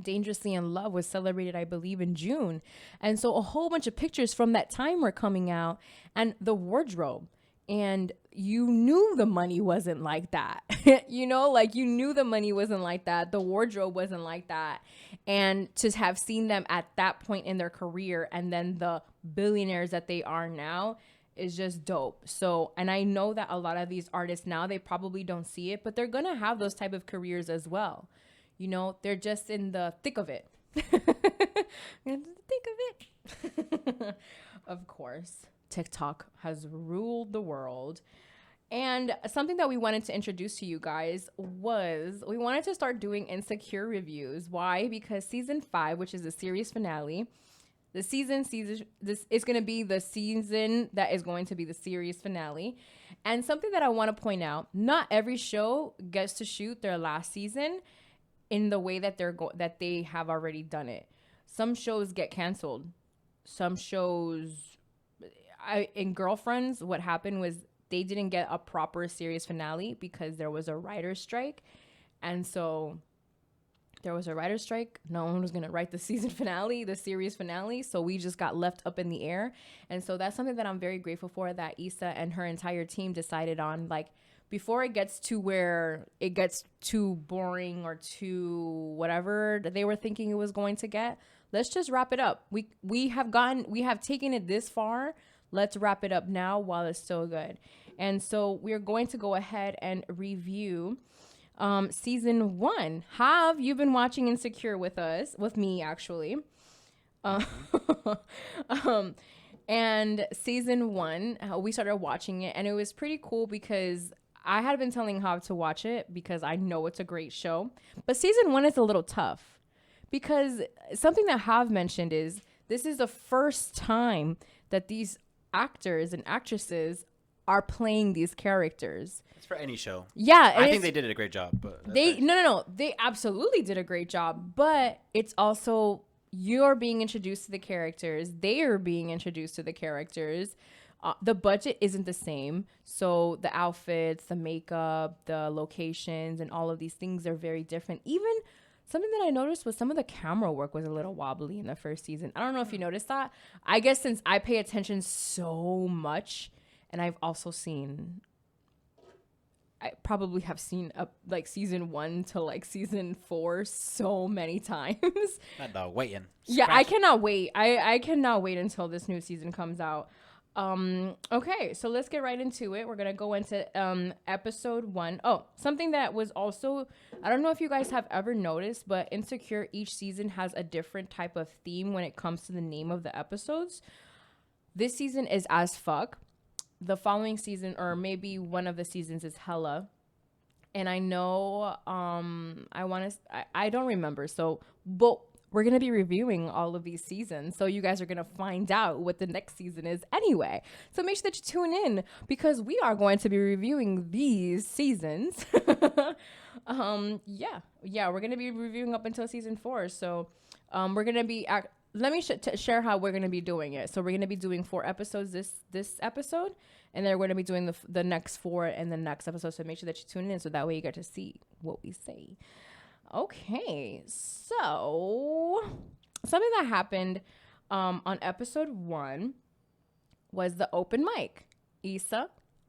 Dangerously in Love was celebrated, I believe, in June. And so a whole bunch of pictures from that time were coming out, and the wardrobe. And you knew the money wasn't like that. You know, like you knew the money wasn't like that. The wardrobe wasn't like that. And to have seen them at that point in their career and then the billionaires that they are now is just dope. So, and I know that a lot of these artists now, they probably don't see it, but they're going to have those type of careers as well. You know, they're just in the thick of it. In the thick of it. Of course, TikTok has ruled the world. And something that we wanted to introduce to you guys was we wanted to start doing Insecure reviews. Why? Because season 5, which is the series finale, this is going to be the season that is going to be the series finale. And something that I want to point out, not every show gets to shoot their last season in the way that that they have already done it. Some shows get canceled. Some shows, in Girlfriends, what happened was they didn't get a proper series finale because there was a writer's strike. And so there was a writer's strike. No one was going to write the season finale, the series finale. So we just got left up in the air. And so that's something that I'm very grateful for, that Issa and her entire team decided on, like, before it gets to where it gets too boring or too whatever that they were thinking it was going to get, let's just wrap it up. We have taken it this far. Let's wrap it up now while it's still good. And so we're going to go ahead and review season 1. Have you been watching Insecure with me actually? And season 1, we started watching it, and it was pretty cool because I had been telling Hav to watch it because I know it's a great show. But season 1 is a little tough because something that Hav mentioned is this is the first time that these actors and actresses are playing these characters. It's for any show. Yeah. I think they did a great job. But no. They absolutely did a great job. But it's also, you're being introduced to the characters. They are being introduced to the characters. The budget isn't the same. So the outfits, the makeup, the locations, and all of these things are very different. Even something that I noticed was some of the camera work was a little wobbly in the first season. I don't know if you noticed that. I guess since I pay attention so much, and I've also seen, I probably have seen like season 1 to like season 4 so many times. That dog waiting. Yeah, I cannot wait. I cannot wait until this new season comes out. Okay, so let's get right into it. We're gonna go into episode 1. Oh, something that was also, I don't know if you guys have ever noticed, but Insecure, each season has a different type of theme when it comes to the name of the episodes. This season is As Fuck. The following season, or maybe one of the seasons, is Hella. And I know I don't remember, so but we're going to be reviewing all of these seasons. So you guys are going to find out what the next season is anyway. So make sure that you tune in because we are going to be reviewing these seasons. Yeah, we're going to be reviewing up until season 4. So we're going to be, let me share how we're going to be doing it. So we're going to be doing 4 episodes this episode, and then we're going to be doing the next 4 in the next episode. So make sure that you tune in so that way you get to see what we say. Okay, so something that happened on episode 1 was the open mic. Issa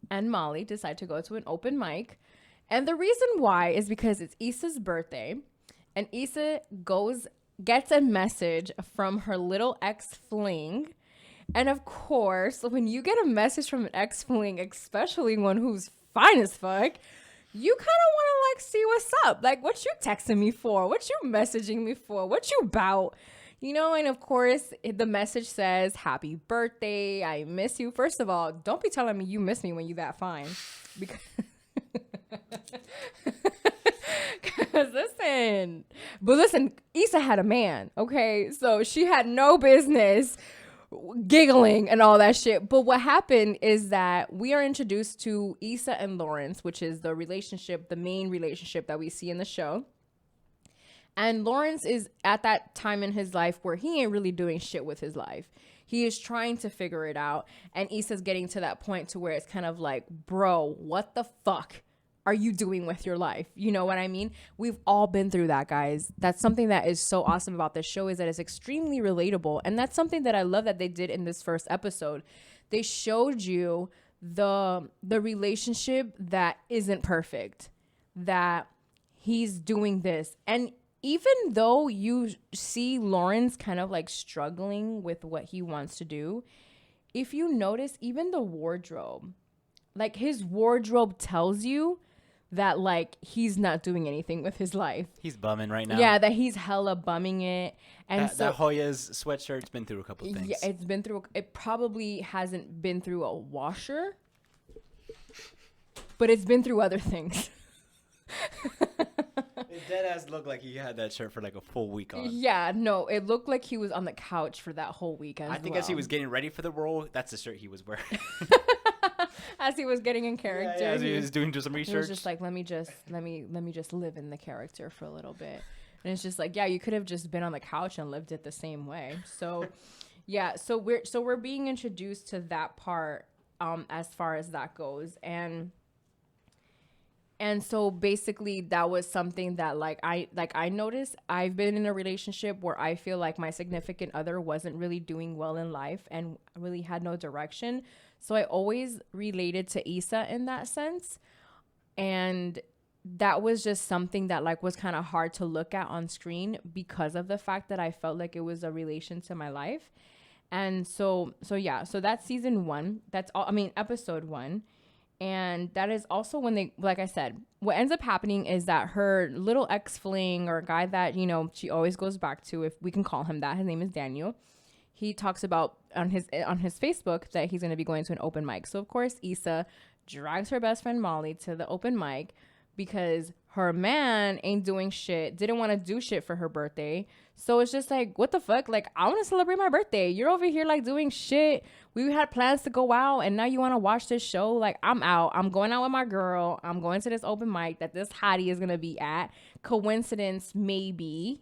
and Molly decide to go to an open mic. And the reason why is because it's Issa's birthday. And Issa gets a message from her little ex-fling. And of course, when you get a message from an ex-fling, especially one who's fine as fuck, you kind of want to like see what's up. Like, what you texting me for? What you messaging me for? What you about? You know, and of course, the message says, happy birthday. I miss you. First of all, don't be telling me you miss me when you that fine. Because listen, Issa had a man. Okay. So she had no business giggling and all that shit. But what happened is that we are introduced to Issa and Lawrence, which is the main relationship that we see in the show. And Lawrence is at that time in his life where he ain't really doing shit with his life. He is trying to figure it out. And Issa's getting to that point to where it's kind of like, bro, what the fuck are you doing with your life? You know what I mean? We've all been through that, guys. That's something that is so awesome about this show, is that it's extremely relatable. And that's something that I love that they did in this first episode. They showed you the relationship that isn't perfect, that he's doing this. And even though you see Lawrence kind of like struggling with what he wants to do, if you notice, even the wardrobe, like his wardrobe tells you that like he's not doing anything with his life. He's bumming right now. Yeah, that he's hella bumming it. And that Hoya's sweatshirt's been through a couple things. Yeah, it probably hasn't been through a washer, but it's been through other things. It deadass looked like he had that shirt for like a full week on. Yeah, no, it looked like he was on the couch for that whole weekend. I think as he was getting ready for the role, that's the shirt he was wearing. As he was getting in character, as he was doing some research, he was just like, let me just live in the character for a little bit. And it's just like, yeah, you could have just been on the couch and lived it the same way. So yeah, so we're being introduced to that part as far as that goes. And And so basically that was something that I noticed. I've been in a relationship where I feel like my significant other wasn't really doing well in life and really had no direction. So I always related to Issa in that sense. And that was just something that like was kind of hard to look at on screen because of the fact that I felt like it was a relation to my life. And so that's season 1. That's all. I mean, episode 1. And that is also when they, like I said, what ends up happening is that her little ex-fling or guy that, you know, she always goes back to, if we can call him that, his name is Daniel. He talks about on his Facebook that he's going to be going to an open mic. So, of course, Issa drags her best friend Molly to the open mic because her man ain't doing shit, didn't want to do shit for her birthday. So it's just like, what the fuck? Like, I want to celebrate my birthday. You're over here like doing shit. We had plans to go out and now you want to watch this show. Like, I'm out. I'm going out with my girl. I'm going to this open mic that this hottie is going to be at. Coincidence, maybe.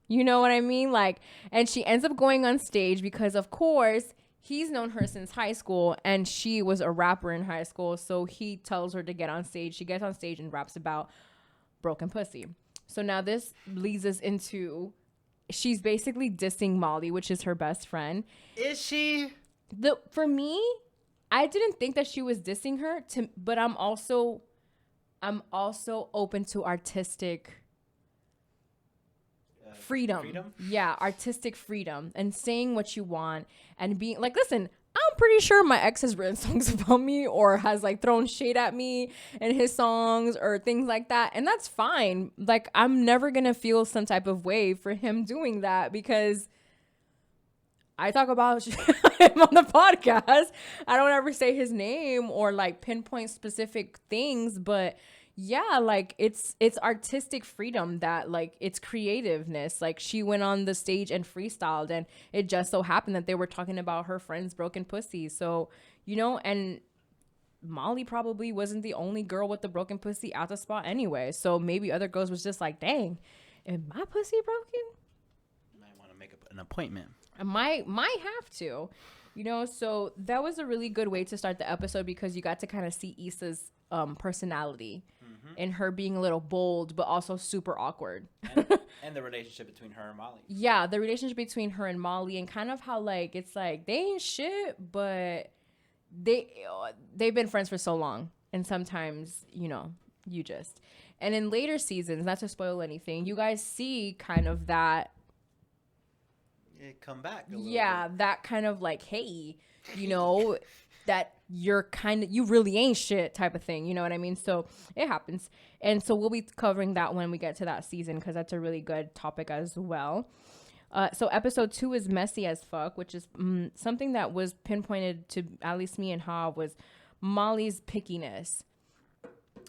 You know what I mean? Like, and she ends up going on stage because, of course, he's known her since high school and she was a rapper in high school. So he tells her to get on stage. She gets on stage and raps about broken pussy. So now this leads us into, she's basically dissing Molly, which is her best friend. Is she? For me, I didn't think that she was dissing her, but I'm also open to artistic freedom. Yeah, artistic freedom and saying what you want and being like, listen, I'm pretty sure my ex has written songs about me or has like thrown shade at me in his songs or things like that. And that's fine. Like, I'm never going to feel some type of way for him doing that because I talk about him on the podcast. I don't ever say his name or like pinpoint specific things, but yeah, like it's artistic freedom, that like it's creativeness. Like, she went on the stage and freestyled and it just so happened that they were talking about her friend's broken pussy. So, you know, and Molly probably wasn't the only girl with the broken pussy at the spot anyway. So maybe other girls was just like, dang, is my pussy broken? You might want to make an appointment. I might have to, you know. So that was a really good way to start the episode because you got to kind of see Issa's personality and her being a little bold but also super awkward. And the relationship between her and Molly. Yeah, the relationship between her and Molly, and kind of how like it's like they ain't shit, but they've been friends for so long, and sometimes, you know, you just. And in later seasons, not to spoil anything, you guys see kind of that. It come back a little bit. That kind of like, hey, you know, that you really ain't shit type of thing, you know what I mean? So it happens. And so we'll be covering that when we get to that season because that's a really good topic as well. So episode 2 is Messy as Fuck, which is something that was pinpointed to at least me and Ha, was Molly's pickiness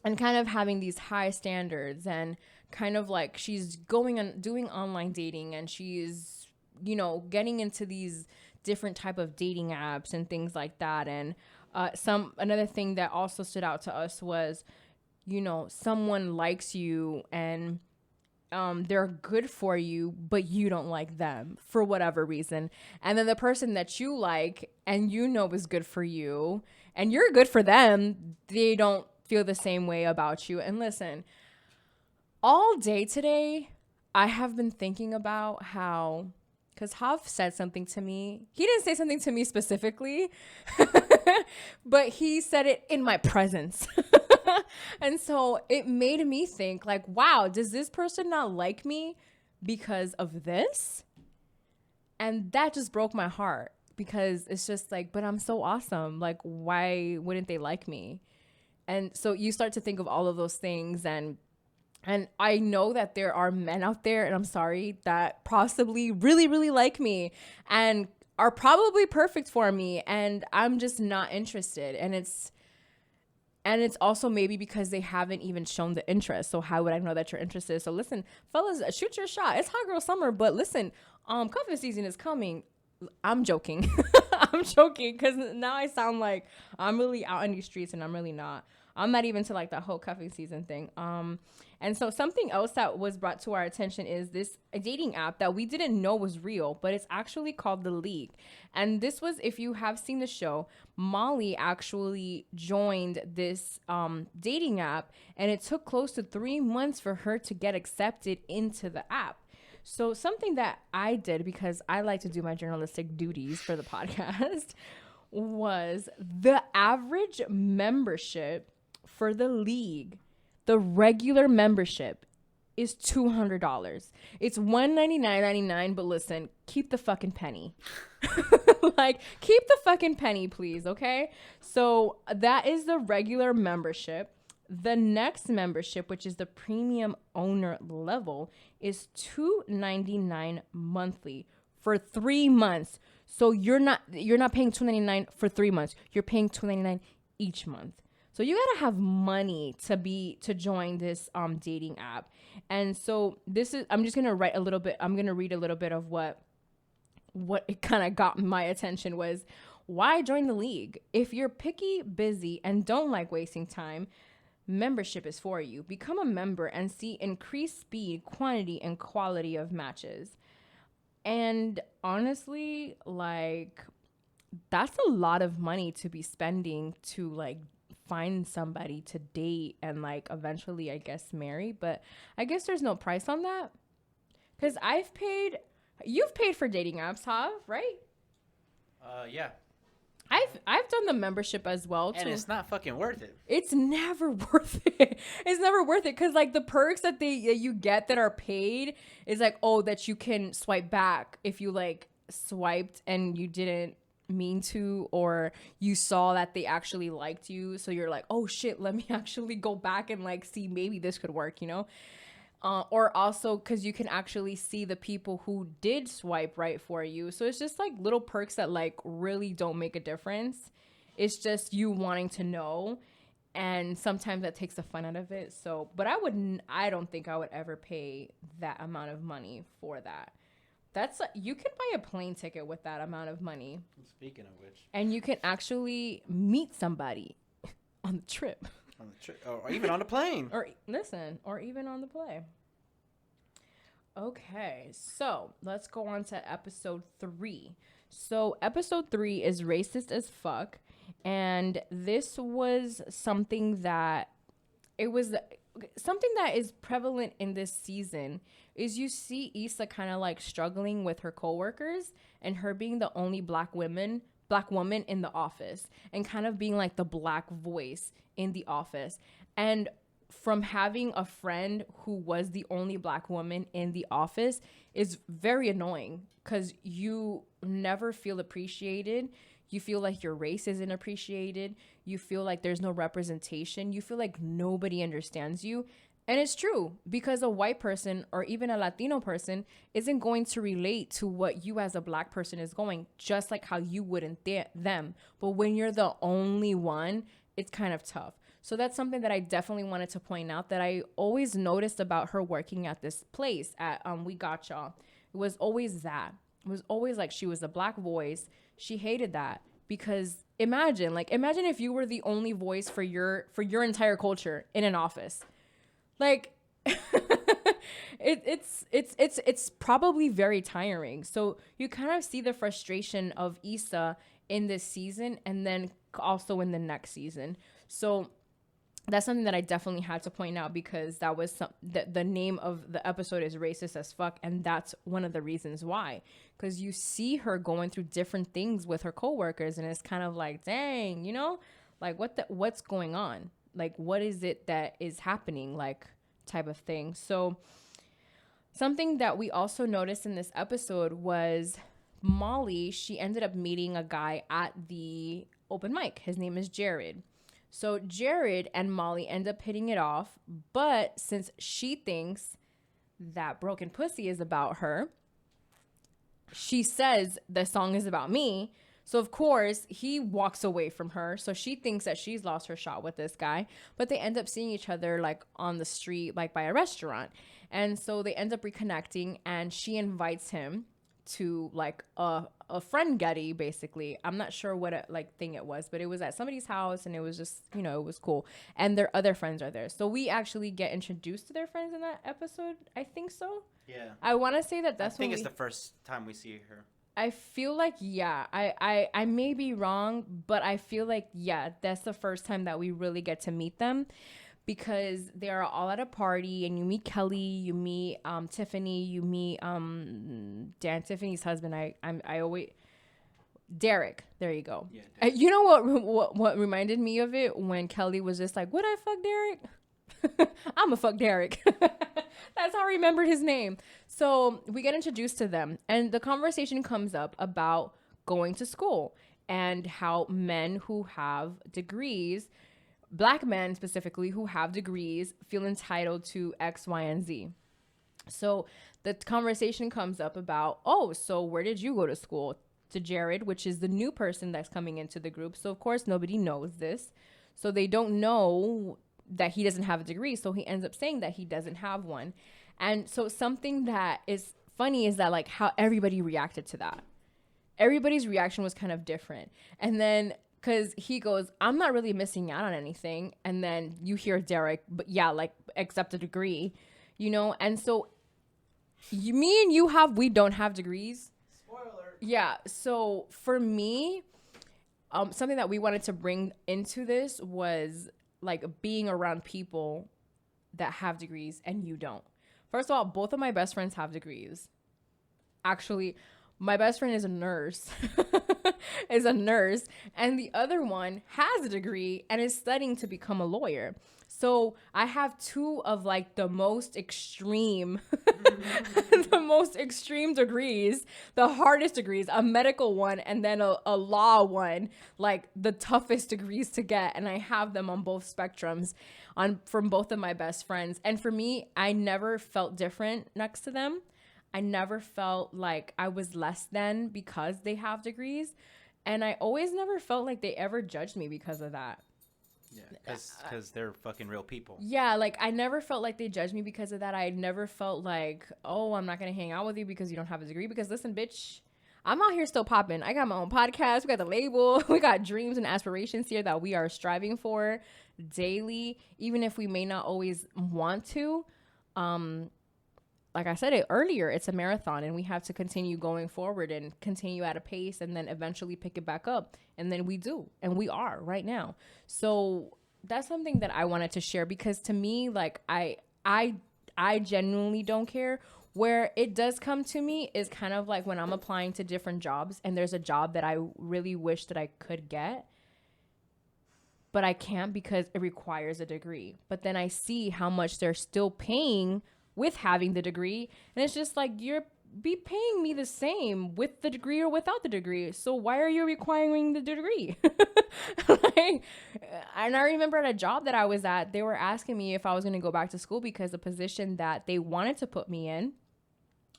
and kind of having these high standards, and kind of like she's going on doing online dating, and she's, you know, getting into these different type of dating apps and things like that. And another thing that also stood out to us was, you know, someone likes you and they're good for you, but you don't like them for whatever reason. And then the person that you like and you know is good for you and you're good for them, they don't feel the same way about you. And listen, all day today, I have been thinking about how, because Hav said something to me. He didn't say something to me specifically, but he said it in my presence. And so it made me think like, wow, does this person not like me because of this? And that just broke my heart, because it's just like, but I'm so awesome. Like, why wouldn't they like me? And so you start to think of all of those things. And I know that there are men out there, and I'm sorry, that possibly really, really like me and are probably perfect for me. And I'm just not interested. And it's also maybe because they haven't even shown the interest. So how would I know that you're interested? So listen, fellas, shoot your shot. It's hot girl summer, but listen, cuffing season is coming. I'm joking. I'm joking, because now I sound like I'm really out in these streets, and I'm really not. I'm not even to like the whole cuffing season thing. And so something else that was brought to our attention is this a dating app that we didn't know was real, but it's actually called The League. And this was, if you have seen the show, Molly actually joined this dating app, and it took close to 3 months for her to get accepted into the app. So something that I did, because I like to do my journalistic duties for the podcast, was the average membership for The League. The regular membership is $200. It's $199.99, but listen, keep the fucking penny. Like, keep the fucking penny, please, okay? So that is the regular membership. The next membership, which is the premium owner level, is $299 monthly for 3 months. So you're not paying $299 for 3 months. You're paying $299 each month. So you gotta have money to join this dating app. And so I'm just gonna read a little bit of what it kind of got my attention was, why join the league? If you're picky, busy, and don't like wasting time, membership is for you. Become a member and see increased speed, quantity, and quality of matches. And honestly, like, that's a lot of money to be spending to like find somebody to date and like eventually, I guess, marry. But I guess there's no price on that, because you've paid for dating apps, Hav, right? Yeah. I've done the membership as well, and it's not fucking worth it. It's never worth it. It's never worth it, because like the perks that you get that are paid is like, oh, that you can swipe back if you like swiped and you didn't mean to, or you saw that they actually liked you, so you're like, oh shit, let me actually go back and like see, maybe this could work, you know. Or also because you can actually see the people who did swipe right for you. So it's just like little perks that like really don't make a difference. It's just you wanting to know, and sometimes that takes the fun out of it. So, but I don't think I would ever pay that amount of money for that. You can buy a plane ticket with that amount of money. Speaking of which. And you can actually meet somebody on the trip. On the trip, or even on the plane. Or even on the plane. Okay, so let's go on to episode 3. So episode 3 is Racist as Fuck. And this was something that is prevalent in this season. Is you see Issa kind of like struggling with her coworkers, and her being the only black woman in the office, and kind of being like the black voice in the office. And from having a friend who was the only black woman in the office is very annoying, because you never feel appreciated. You feel like your race isn't appreciated. You feel like there's no representation. You feel like nobody understands you. And it's true, because a white person or even a Latino person isn't going to relate to what you as a black person is going, just like how you wouldn't them. But when you're the only one, it's kind of tough. So that's something that I definitely wanted to point out, that I always noticed about her working at this place at We Got Y'all. It was always that. It was always like she was a black voice. She hated that, because imagine if you were the only voice for your entire culture in an office. Like, it's probably very tiring. So you kind of see the frustration of Issa in this season, and then also in the next season. So that's something that I definitely had to point out, because that was the name of the episode is Racist as Fuck, and that's one of the reasons why. Because you see her going through different things with her coworkers, and it's kind of like, dang, you know, like what's going on? Like, what is it that is happening, like, type of thing. So something that we also noticed in this episode was Molly, she ended up meeting a guy at the open mic. His name is Jared. So Jared and Molly end up hitting it off, but since she thinks that Broken Pussy is about her, she says the song is about me. So, of course, he walks away from her. So she thinks that she's lost her shot with this guy. But they end up seeing each other, like, on the street, like, by a restaurant. And so they end up reconnecting. And she invites him to like a friend getty, basically. I'm not sure what thing it was, but it was at somebody's house, and it was just, you know, it was cool. And their other friends are there, so we actually get introduced to their friends in that episode. I think so. Yeah. I want to say that's I think it's the first time we see her. I feel like, yeah, I may be wrong, but I feel like, yeah, that's the first time that we really get to meet them, because they are all at a party, and you meet Kelly, you meet Tiffany, you meet Tiffany's husband. I always Derek. There you go. Yeah, you know what reminded me of it, when Kelly was just like, "Would I fuck Derek?" I'ma fuck Derek. That's how I remembered his name. So we get introduced to them, and the conversation comes up about going to school and how men who have degrees, Black men specifically who have degrees, feel entitled to X, Y, and Z. So the conversation comes up about, oh, so where did you go to school? To Jared, which is the new person that's coming into the group. So of course nobody knows this. So they don't know that he doesn't have a degree. So he ends up saying that he doesn't have one. And so something that is funny is that, like, how everybody reacted to that. Everybody's reaction was kind of different. And then, because he goes, I'm not really missing out on anything. And then you hear Derek, but yeah, like, accept a degree, you know? And so me and you we don't have degrees. Spoiler. Yeah. So for me, something that we wanted to bring into this was, like, being around people that have degrees and you don't. First of all, both of my best friends have degrees. Actually, my best friend is a nurse, and the other one has a degree and is studying to become a lawyer. So I have two of, like, the most extreme, degrees, the hardest degrees, a medical one and then a law one, like the toughest degrees to get. And I have them on both spectrums from both of my best friends. And for me, I never felt different next to them. I never felt like I was less than because they have degrees. And I always never felt like they ever judged me because of that. Yeah, because they're fucking real people. Yeah, like, I never felt like they judged me because of that. I never felt like, oh, I'm not going to hang out with you because you don't have a degree. Because listen, bitch, I'm out here still popping. I got my own podcast. We got the label. We got dreams and aspirations here that we are striving for daily, even if we may not always want to. Like I said it earlier, it's a marathon, and we have to continue going forward and continue at a pace, and then eventually pick it back up. And then we do, and we are right now. So that's something that I wanted to share, because to me, like, I genuinely don't care. Where it does come to me is kind of like when I'm applying to different jobs, and there's a job that I really wish that I could get, but I can't because it requires a degree. But then I see how much they're still paying with having the degree, and it's just like, you're be paying me the same with the degree or without the degree, so why are you requiring the degree? Like, and I remember at a job that I was at, they were asking me if I was going to go back to school because the position that they wanted to put me in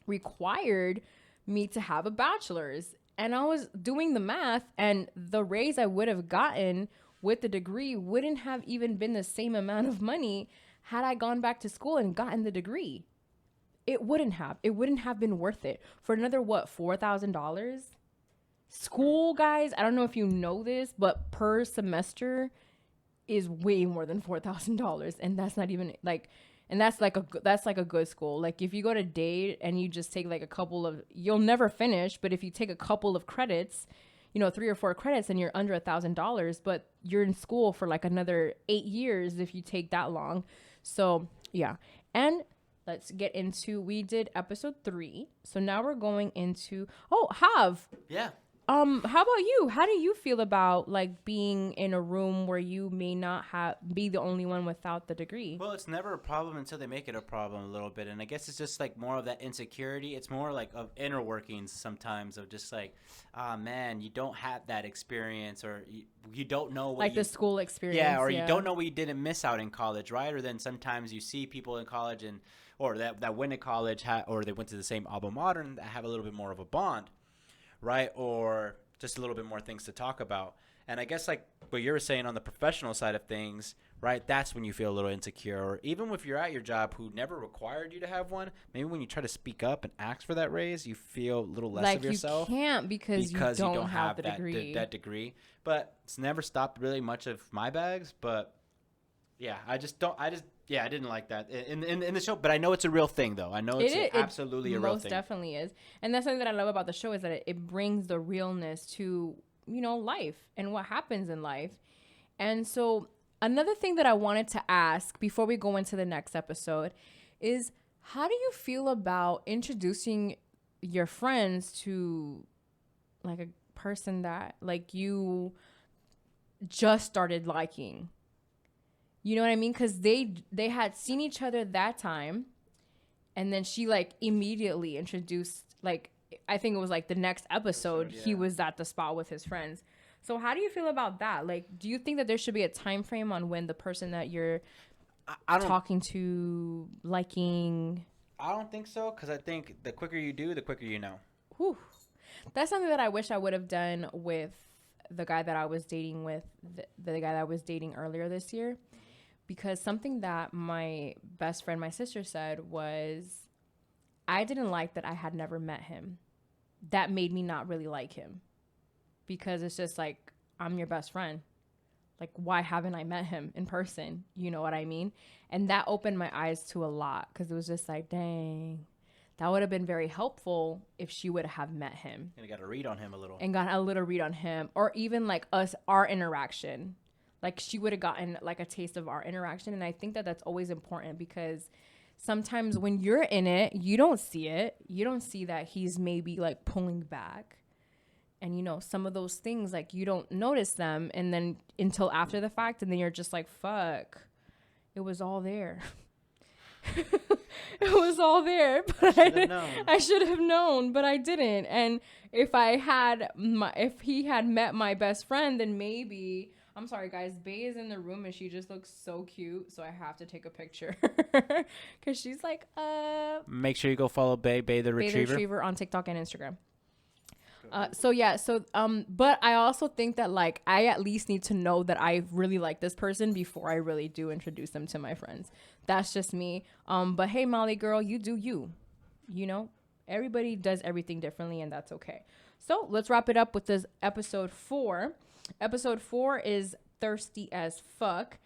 required me to have a bachelor's. And I was doing the math, and the raise I would have gotten with the degree wouldn't have even been the same amount of money had I gone back to school and gotten the degree. It wouldn't have been worth it for another, what, $4,000? School, guys, I don't know if you know this, but per semester is way more than $4,000. And that's not even like, and that's like a good school. Like, if you go to Dade and you just take like a couple of, you'll never finish, but if you take a couple of credits, 3 or 4 credits, and you're under $1,000, but you're in school for like another 8 years if you take that long. So yeah. And let's get into, we did episode 3. So now we're going into, Hav. Yeah. How about you? How do you feel about, like, being in a room where you may not be the only one without the degree? Well, it's never a problem until they make it a problem a little bit. And I guess it's just like more of that insecurity. It's more like of inner workings sometimes of just like, man, you don't have that experience, or you don't know what like the school experience. Yeah, or you don't know what you didn't miss out in college, right? Or then sometimes you see people in college or that went to college or they went to the same alma mater and that have a little bit more of a bond, right? Or just a little bit more things to talk about. And I guess like what you were saying on the professional side of things, right? That's when you feel a little insecure. Or even if you're at your job who never required you to have one, maybe when you try to speak up and ask for that raise, you feel a little less of yourself. You can't because you don't have the that, degree. that degree. But it's never stopped really much of my bags. But yeah, I didn't like that in the show. But I know it's a real thing, though. I know it's absolutely a real thing. Most definitely is. And that's something that I love about the show is that it brings the realness to, life and what happens in life. And so another thing that I wanted to ask before we go into the next episode is, how do you feel about introducing your friends to like a person that like you just started liking? You know what I mean? Because they had seen each other that time, and then she like immediately introduced, like, I think it was like the next episode, he was at the spot with his friends. So how do you feel about that? Like, do you think that there should be a time frame on when the person that you're talking to, liking? I don't think so, because I think the quicker you do, the quicker you know. Whew. That's something that I wish I would have done with the guy that I was dating with, the guy that I was dating earlier this year. Because something that my best friend, my sister, said was, I didn't like that I had never met him. That made me not really like him. Because it's just like, I'm your best friend. Like, why haven't I met him in person? You know what I mean? And that opened my eyes to a lot, because it was just like, dang, that would have been very helpful if she would have met him. And got a read on him a little. And got a little read on him. Or even like our interaction. Like, she would have gotten like a taste of our interaction. And I think that that's always important, because sometimes when you're in it, you don't see it. You don't see that he's maybe like pulling back. And, some of those things, like, you don't notice them. And then until after the fact. And then you're just like, fuck, it was all there. It was all there. But I should have known, but I didn't. And if he had met my best friend, then maybe, I'm sorry guys, Bae is in the room and she just looks so cute. So I have to take a picture because she's like, Make sure you go follow Bae the Retriever. Bae the Retriever on TikTok and Instagram. But I also think that, like, I at least need to know that I really like this person before I really do introduce them to my friends. That's just me. But hey, Molly girl, you do you. Everybody does everything differently, and that's okay. So let's wrap it up with this episode 4. Episode 4 is Thirsty as Fuck.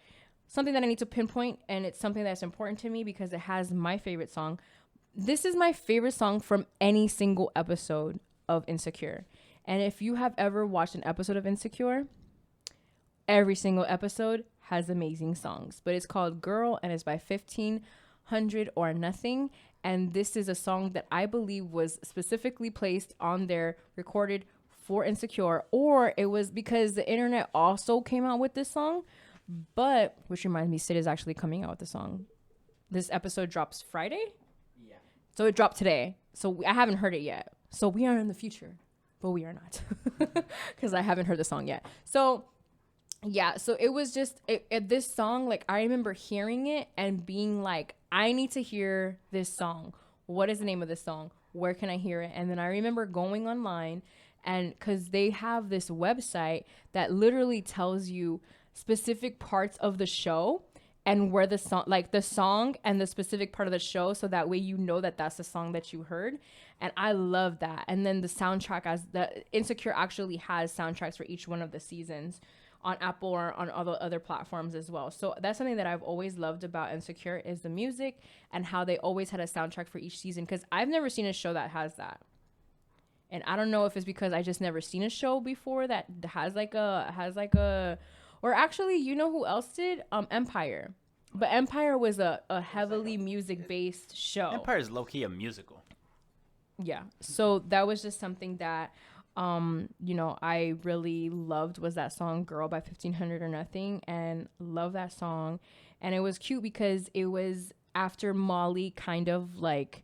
Something that I need to pinpoint, and it's something that's important to me because it has my favorite song. This is my favorite song from any single episode of Insecure. And if you have ever watched an episode of Insecure, every single episode has amazing songs. But it's called Girl, and it's by 1500 or Nothing. And this is a song that I believe was specifically placed on there, recorded for Insecure, or it was because the internet also came out with this song. But, which reminds me, Sid is actually coming out with the song. This episode drops Friday? Yeah. So it dropped today. So I haven't heard it yet. So we are in the future, but we are not, because I haven't heard the song yet. So yeah, so it was just this song, like, I remember hearing it and being like, I need to hear this song. What is the name of this song? Where can I hear it? And then I remember going online, and because they have this website that literally tells you specific parts of the show and where the song, like the song and the specific part of the show, so that way you know that that's the song that you heard. And I love that. And then the soundtrack, as the Insecure actually has soundtracks for each one of the seasons on Apple or on other platforms as well. So that's something that I've always loved about Insecure, is the music and how they always had a soundtrack for each season, because I've never seen a show that has that. And I don't know if it's because I just never seen a show before that has like a or actually, you know who else did? Empire. But Empire was a heavily music-based show. Empire is low-key a musical. Yeah. So that was just something that, I really loved, was that song Girl by 1500 or Nothing, and love that song. And it was cute because it was after Molly kind of like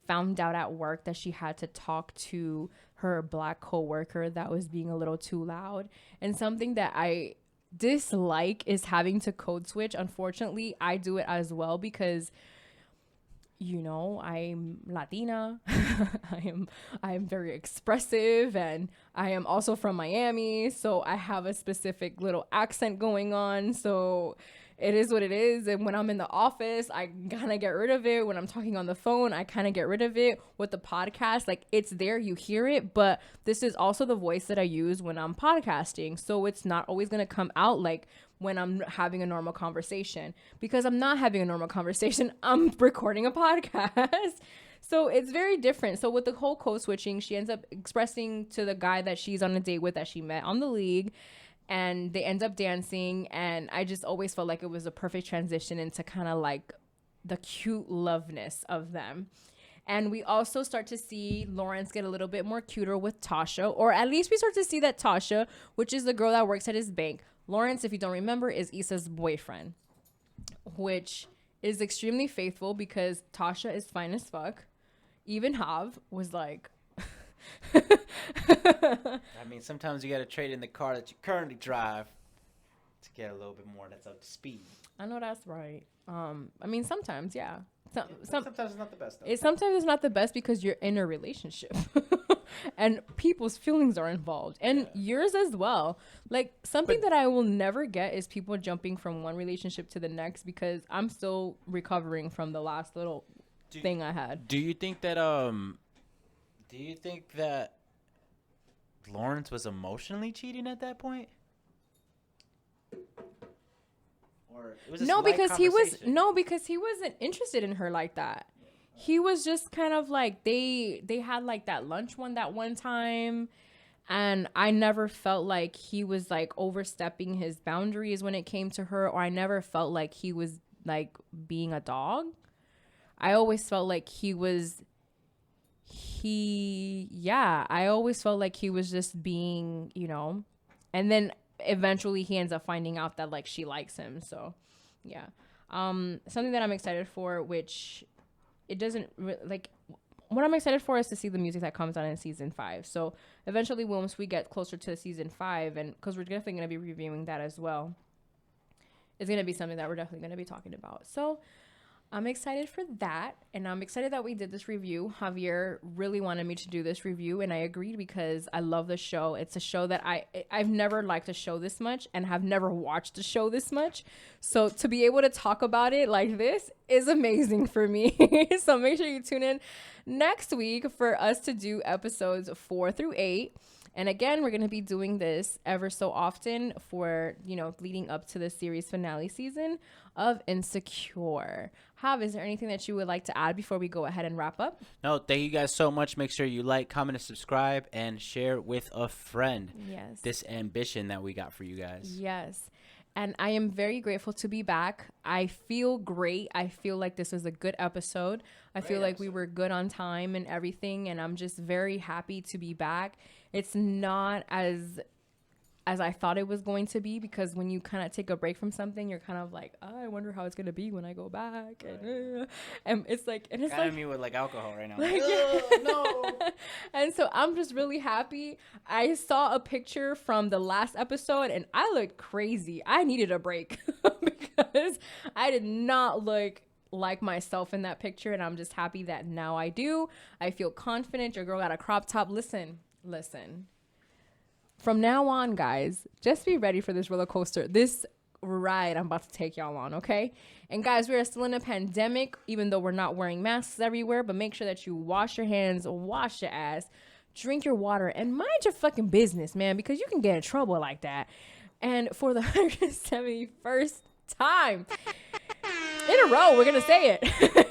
found out at work that she had to talk to her black coworker that was being a little too loud. And something that I dislike is having to code switch. Unfortunately, I do it as well because I'm Latina. I am very expressive, and I am also from Miami, so I have a specific little accent going on. So it is what it is. And when I'm in the office, I kind of get rid of it. When I'm talking on the phone, I kind of get rid of it. With the podcast, like, it's there, you hear it, but this is also the voice that I use when I'm podcasting. So it's not always going to come out like when I'm having a normal conversation, because I'm not having a normal conversation. I'm recording a podcast. So it's very different. So with the whole code switching, she ends up expressing to the guy that she's on a date with, that she met on the league, and they end up dancing. And I just always felt like it was a perfect transition into kind of like the cute loveness of them. And we also start to see Lawrence get a little bit more cuter with Tasha, or at least we start to see that Tasha, which is the girl that works at his bank. Lawrence, if you don't remember, is Issa's boyfriend, which is extremely faithful because Tasha is fine as fuck. Even Jav was like, I mean, sometimes you got to trade in the car that you currently drive to get a little bit more that's up to speed. I know that's right. I mean, sometimes, yeah. Sometimes it's not the best, though. Sometimes it's not the best because you're in a relationship and people's feelings are involved, and yours as well. Like, something that I will never get is people jumping from one relationship to the next, because I'm still recovering from the last little thing I had. Do you think that Lawrence was emotionally cheating at that point? Or it was No, because he wasn't interested in her like that. He was just kind of like, they had like that lunch that one time, and I never felt like he was like overstepping his boundaries when it came to her, or I never felt like he was like being a dog. I always felt like I always felt like he was just being, and then eventually he ends up finding out that like she likes him. So yeah. Something that I'm excited for, which it doesn't like, what I'm excited for is to see the music that comes out in season 5. So eventually, once we get closer to season 5, and because we're definitely going to be reviewing that as well, it's going to be something that we're definitely going to be talking about. So I'm excited for that, and I'm excited that we did this review. Javier really wanted me to do this review, and I agreed because I love the show. It's a show that I've never liked a show this much, and have never watched a show this much. So to be able to talk about it like this is amazing for me. So make sure you tune in next week for us to do episodes 4 through 8. And again, we're going to be doing this ever so often for, leading up to the series finale season of Insecure. Jav, is there anything that you would like to add before we go ahead and wrap up? No, thank you guys so much. Make sure you like, comment, and subscribe, and share with a friend. Yes. This ambition that we got for you guys. Yes. And I am very grateful to be back. I feel great. I feel like this was a good episode. I feel like we were good on time and everything. And I'm just very happy to be back. It's not as I thought it was going to be, because when you kind of take a break from something, you're kind of like, oh, I wonder how it's going to be when I go back. And it's like, kind of me with like alcohol right now. Like, no. And so I'm just really happy. I saw a picture from the last episode and I looked crazy. I needed a break because I did not look like myself in that picture. And I'm just happy that now I do. I feel confident. Your girl got a crop top. Listen. From now on, guys, just be ready for this roller coaster. This ride I'm about to take y'all on, okay? And guys, we are still in a pandemic, even though we're not wearing masks everywhere, but make sure that you wash your hands, wash your ass, drink your water, and mind your fucking business, man, because you can get in trouble like that. And for the 171st time in a row, we're gonna say it.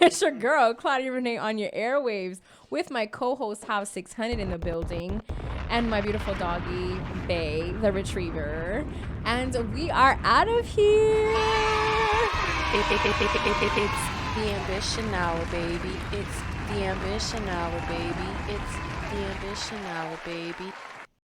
It's your girl, Claudia Renee, on your airwaves with my co-host, House 600 in the building, and my beautiful doggy, Bay, the retriever. And we are out of here. It's the ambition hour, baby. It's the ambition hour, baby. It's the ambition hour, baby.